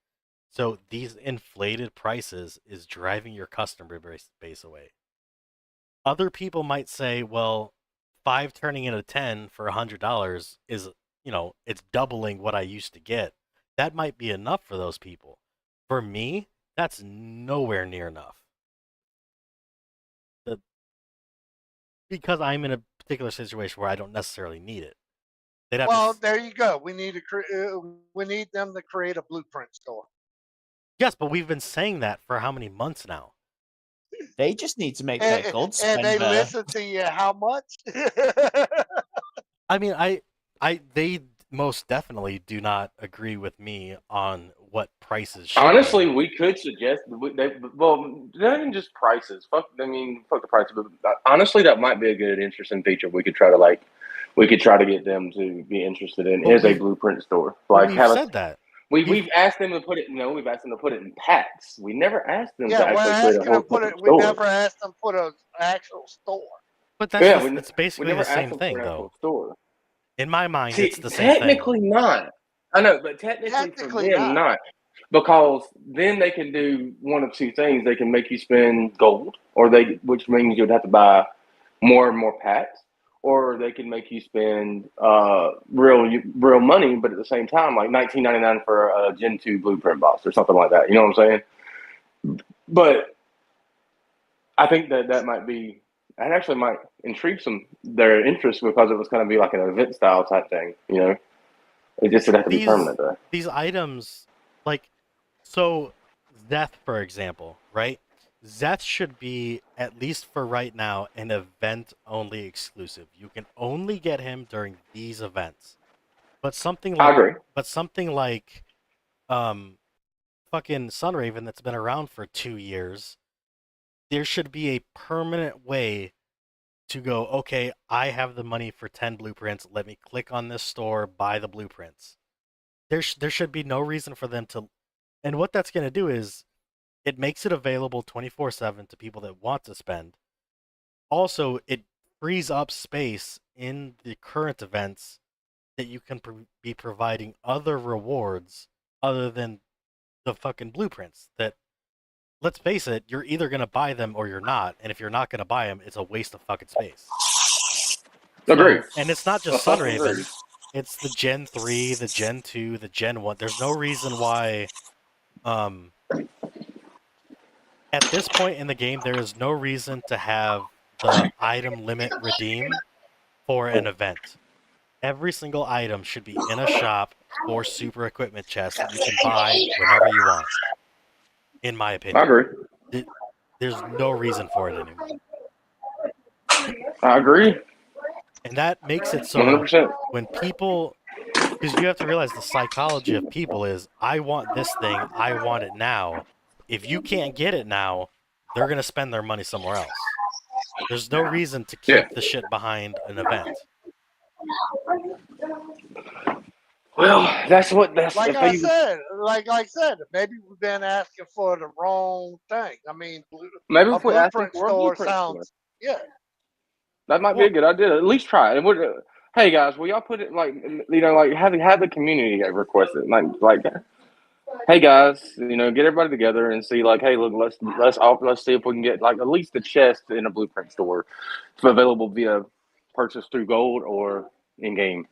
So these inflated prices is driving your customer base away. Other people might say, well, 5 turning into 10 for $100 is, it's doubling what I used to get. That might be enough for those people. For me, that's nowhere near enough. Because I'm in a particular situation where I don't necessarily need it. There you go. We need them to create a blueprint store. Yes, but we've been saying that for how many months now? They just need to make their gold spend And they better. listen to you how much? I mean, they most definitely do not agree with me on what prices should Honestly, be. we could suggest not even just prices. Fuck the prices. But honestly, that might be a good, interesting feature. We could try to get them to be interested in a blueprint store. Like, we've said that. We've asked them to put it. No, we've asked them to put it in packs. We never asked them to we're actually create a asking whole to store. We never asked them to put an actual store. But that's it's basically the same thing, though. Store. In my mind, it's the same thing. Technically not. I know, but technically for them, not. Because then they can do one of two things. They can make you spend gold, which means you'd have to buy more and more packs, or they can make you spend real money, but at the same time, like $19.99 for a Gen 2 blueprint box or something like that. You know what I'm saying? But I think that might be. That actually might intrigue their interest because it was going to be like an event style type thing, It just would have to be permanent though. These items, so Zeth, for example, right? Zeth should be, at least for right now, an event-only exclusive. You can only get him during these events. But something like, I agree. But something like, fucking Sunraven that's been around for 2 years, there should be a permanent way to go, okay, I have the money for 10 blueprints. Let me click on this store, buy the blueprints. There should be no reason for them to. And what that's going to do is it makes it available 24/7 to people that want to spend. Also, it frees up space in the current events that you can be providing other rewards other than the fucking blueprints that, let's face it, you're either going to buy them or you're not. And if you're not going to buy them, it's a waste of fucking space. Agreed. And it's not just Sunraven. It's the Gen 3, the Gen 2, the Gen 1. There's no reason why at this point in the game there is no reason to have the item limit redeem for an event. Every single item should be in a shop or super equipment chest that you can buy whenever you want. In my I opinion. agree. There's no reason for it anymore. I agree. And that makes it so 100%. when people, because you have to realize the psychology of people is, I want this thing, I want it now. If you can't get it now, they're going to spend their money somewhere else. There's no reason to Yeah. keep the shit behind an event. Well, that's like the I thing. said, like I said, maybe we've been asking for the wrong thing. I mean, Maybe a if we're asking blueprint for a store blueprint store, sounds, yeah. that might be a good idea. At least try it. And hey guys, will y'all put it like like have the community request it like hey guys, get everybody together and see like, hey look, let's see if we can get like at least the chest in a blueprint store. It's available via purchase through gold or in game.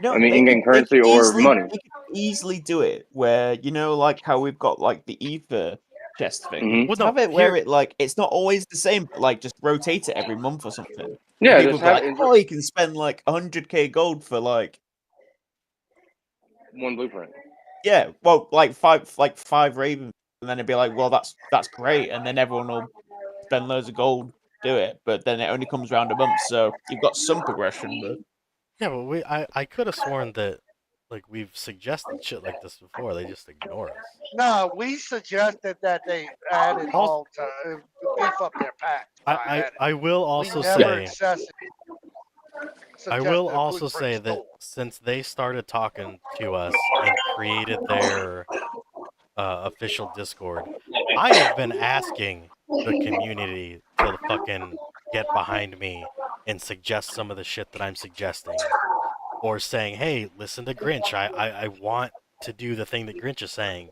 I mean, in-game currency or money. They could easily do it where like how we've got like the ether chest thing. Mhm. Well, no, Have it where it like it's not always the same, but like just rotate it every month or something. Yeah, People just be have like, it oh, you can spend like 100k gold for like one blueprint. yeah, well, like five ravens, and then it'd be like, well, that's great, and then everyone will spend loads of gold do it, but then it only comes around a month, so you've got some progression. But yeah, but I could have sworn that like we've suggested shit like this before. They just ignore us. No, we suggested that they add it all to beef up their pack. I will also we never say I will suggested a also blueprint say that store. since they started talking to us and created their official Discord, I have been asking the community to fucking get behind me and suggest some of the shit that I'm suggesting, or saying, "Hey, listen to Grinch. I want to do the thing that Grinch is saying,"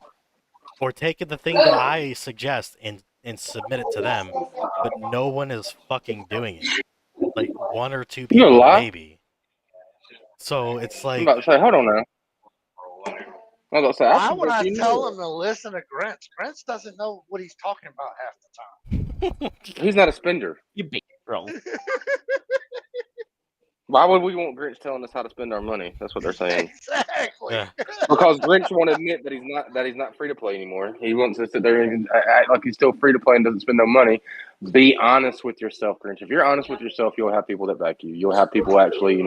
or taking the thing that I suggest and submit it to them, but no one is fucking doing it. Like one or two You gonna people, lie? maybe. So it's I'm like, about to say, hold on now. I was about to say, I Why would suggest I you tell know him to listen to Grinch? Grinch doesn't know what he's talking about half the time. he's not a spender. you big troll. Why would we want Grinch telling us how to spend our money? That's what they're saying. Exactly. yeah. Because Grinch won't admit that he's not free to play anymore. He wants to sit there and act like he's still free to play and doesn't spend no money. Be honest with yourself, Grinch. If you're honest with yourself, you'll have people that back you. You'll have people actually,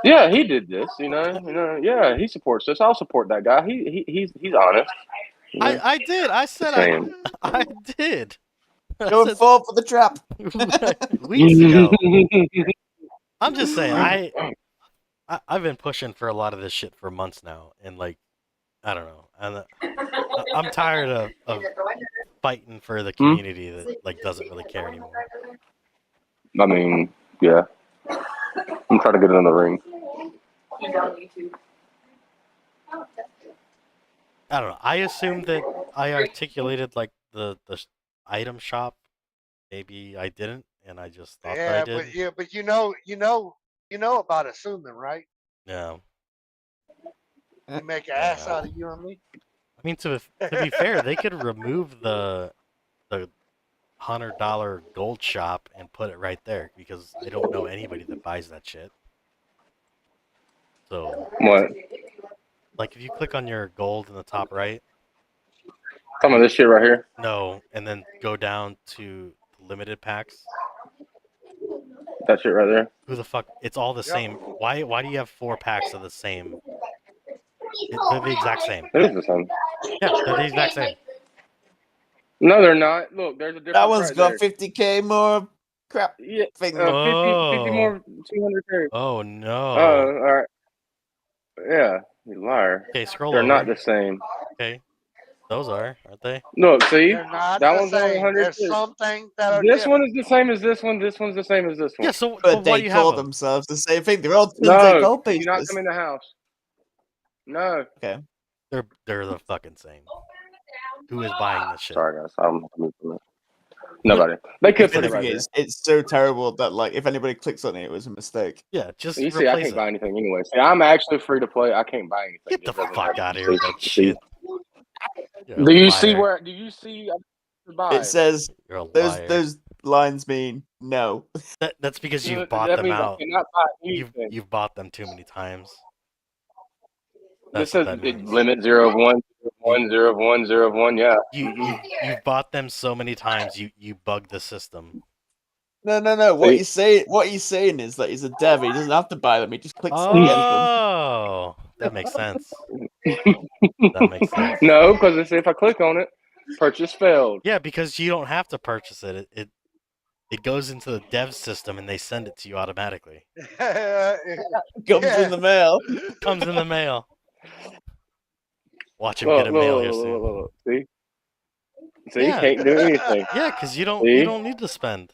yeah, he did this. Yeah, he supports this. I'll support that guy. He's honest. I did. I said I did. Don't fall for the trap. Weeks ago. I'm just saying, I've been pushing for a lot of this shit for months now, and like, I don't know, and I'm tired of fighting for the community that like doesn't really care anymore. I mean, yeah. I'm trying to get in the ring. He's on YouTube. I don't know. I assumed that I articulated like the item shop. Maybe I didn't, and I just thought that I did. but you know about assuming, right? Yeah. You make an ass out of you and me. I mean, to be fair, they could remove the $100 gold shop and put it right there because I don't know anybody that buys that shit. So What? like if you click on your gold in the top right. Some of this shit right here. No, and then go down to limited packs. That shit right there. Who the fuck? It's all the same. Why do you have 4 packs of the same? They're the exact same. It is the same. Yeah, they're the exact same. No, they're not. Look, there's a difference. That one's right got there. 50k more crap. Yeah, Thing. 50 more 200k. Oh no. All right. Yeah, you liar. Okay, scroll They're over. not the same. Okay, those are, aren't they? Look, see, They're not that the one's only same. 100. There's some things that are This different. one is the same as this one. This one's the same as this one. Yeah, so But why they do you call have them? themselves the same thing. They're all tons No, of gold do not pieces. come in the house. No. Okay. They're the fucking same. Who is buying this shit? Sorry, guys. I'm Nobody. They could If put it anything, right there. it's so terrible that like if anybody clicks on it, it was a mistake. Yeah, just You see, I replace can't it. buy anything anyway. See, I'm actually free to play. I can't buy anything. Get the It doesn't fuck let out me. of here with that See? shit. You're a Do you see liar. where? Do you see? It Buy. says You're a liar. those lines mean no. That's because you've bought That them means out. I cannot buy anything. You've bought them too many times. This That's what says that means. limit 0 of 1, 0 of 1, 0 of 1. Yeah. You've bought them so many times. You bugged the system. No. What he's saying is that he's a dev. He doesn't have to buy them. He just clicks against them. Oh, that makes sense. That makes sense. No, because if I click on it, purchase failed. Yeah, because you don't have to purchase it. It goes into the dev system and they send it to you automatically. Comes in the mail. Comes in the mail. Watch him get a mail here soon. Look. See, Yeah. can't do anything. Yeah, because you don't need to spend.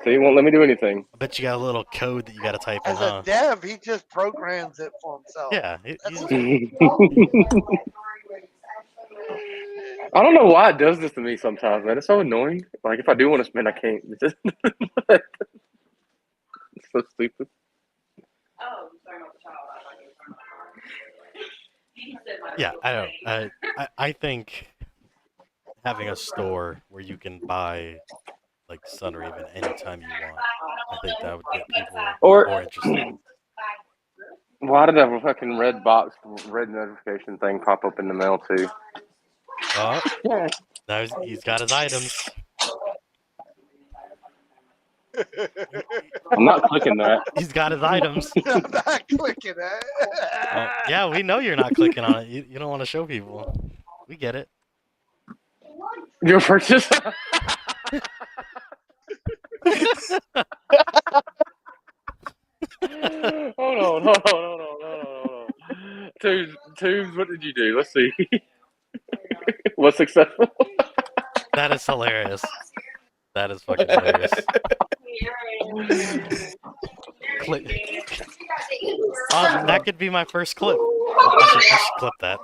See, won't let me do anything. I bet you got a little code that you got to type in, As huh? a dev, he just programs it for himself. Yeah. I don't know why it does this to me sometimes, man. It's so annoying. Like, if I do want to spend, I can't. It's so stupid. Oh, sorry about the child. I thought you were talking about Yeah, I don't. I think having a store where you can buy like Sunraven anytime you want, I think that would get people more interested. Why did a fucking red notification thing pop up in the mail too? Oh, now he's got his items. I'm not clicking that. He's got his items. I'm not clicking it. Yeah, we know you're not clicking on it. You don't want to show people. We get it. Your purchase. Hold on. Tubes, what did you do? Let's see. What's successful? That is hilarious. That is fucking hilarious. Clip. Oh, that could be my first clip. I should clip that.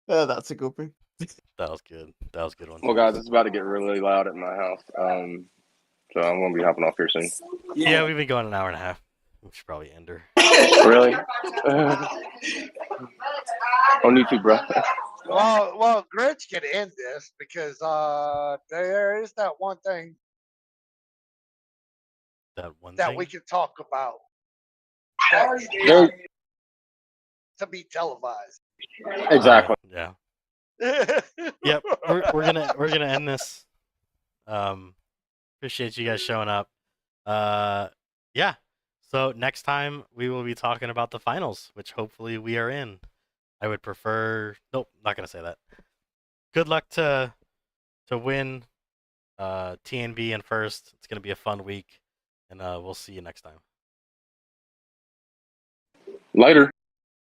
That's a good one. That was good. That was a good one. Well, guys, it's about to get really loud at my house. So I'm gonna be hopping off here soon. Yeah, we've been going an hour and a half. We should probably end her. Really? On YouTube, bro. Well, Grinch can end this because there is that one thing that we can talk about to be televised. Exactly. Yeah. Yep. We're gonna end this. Appreciate you guys showing up. Yeah. So next time we will be talking about the finals, which hopefully we are in. I would prefer. Nope, not gonna say that. Good luck to win TNB in first. It's gonna be a fun week, and we'll see you next time. Later.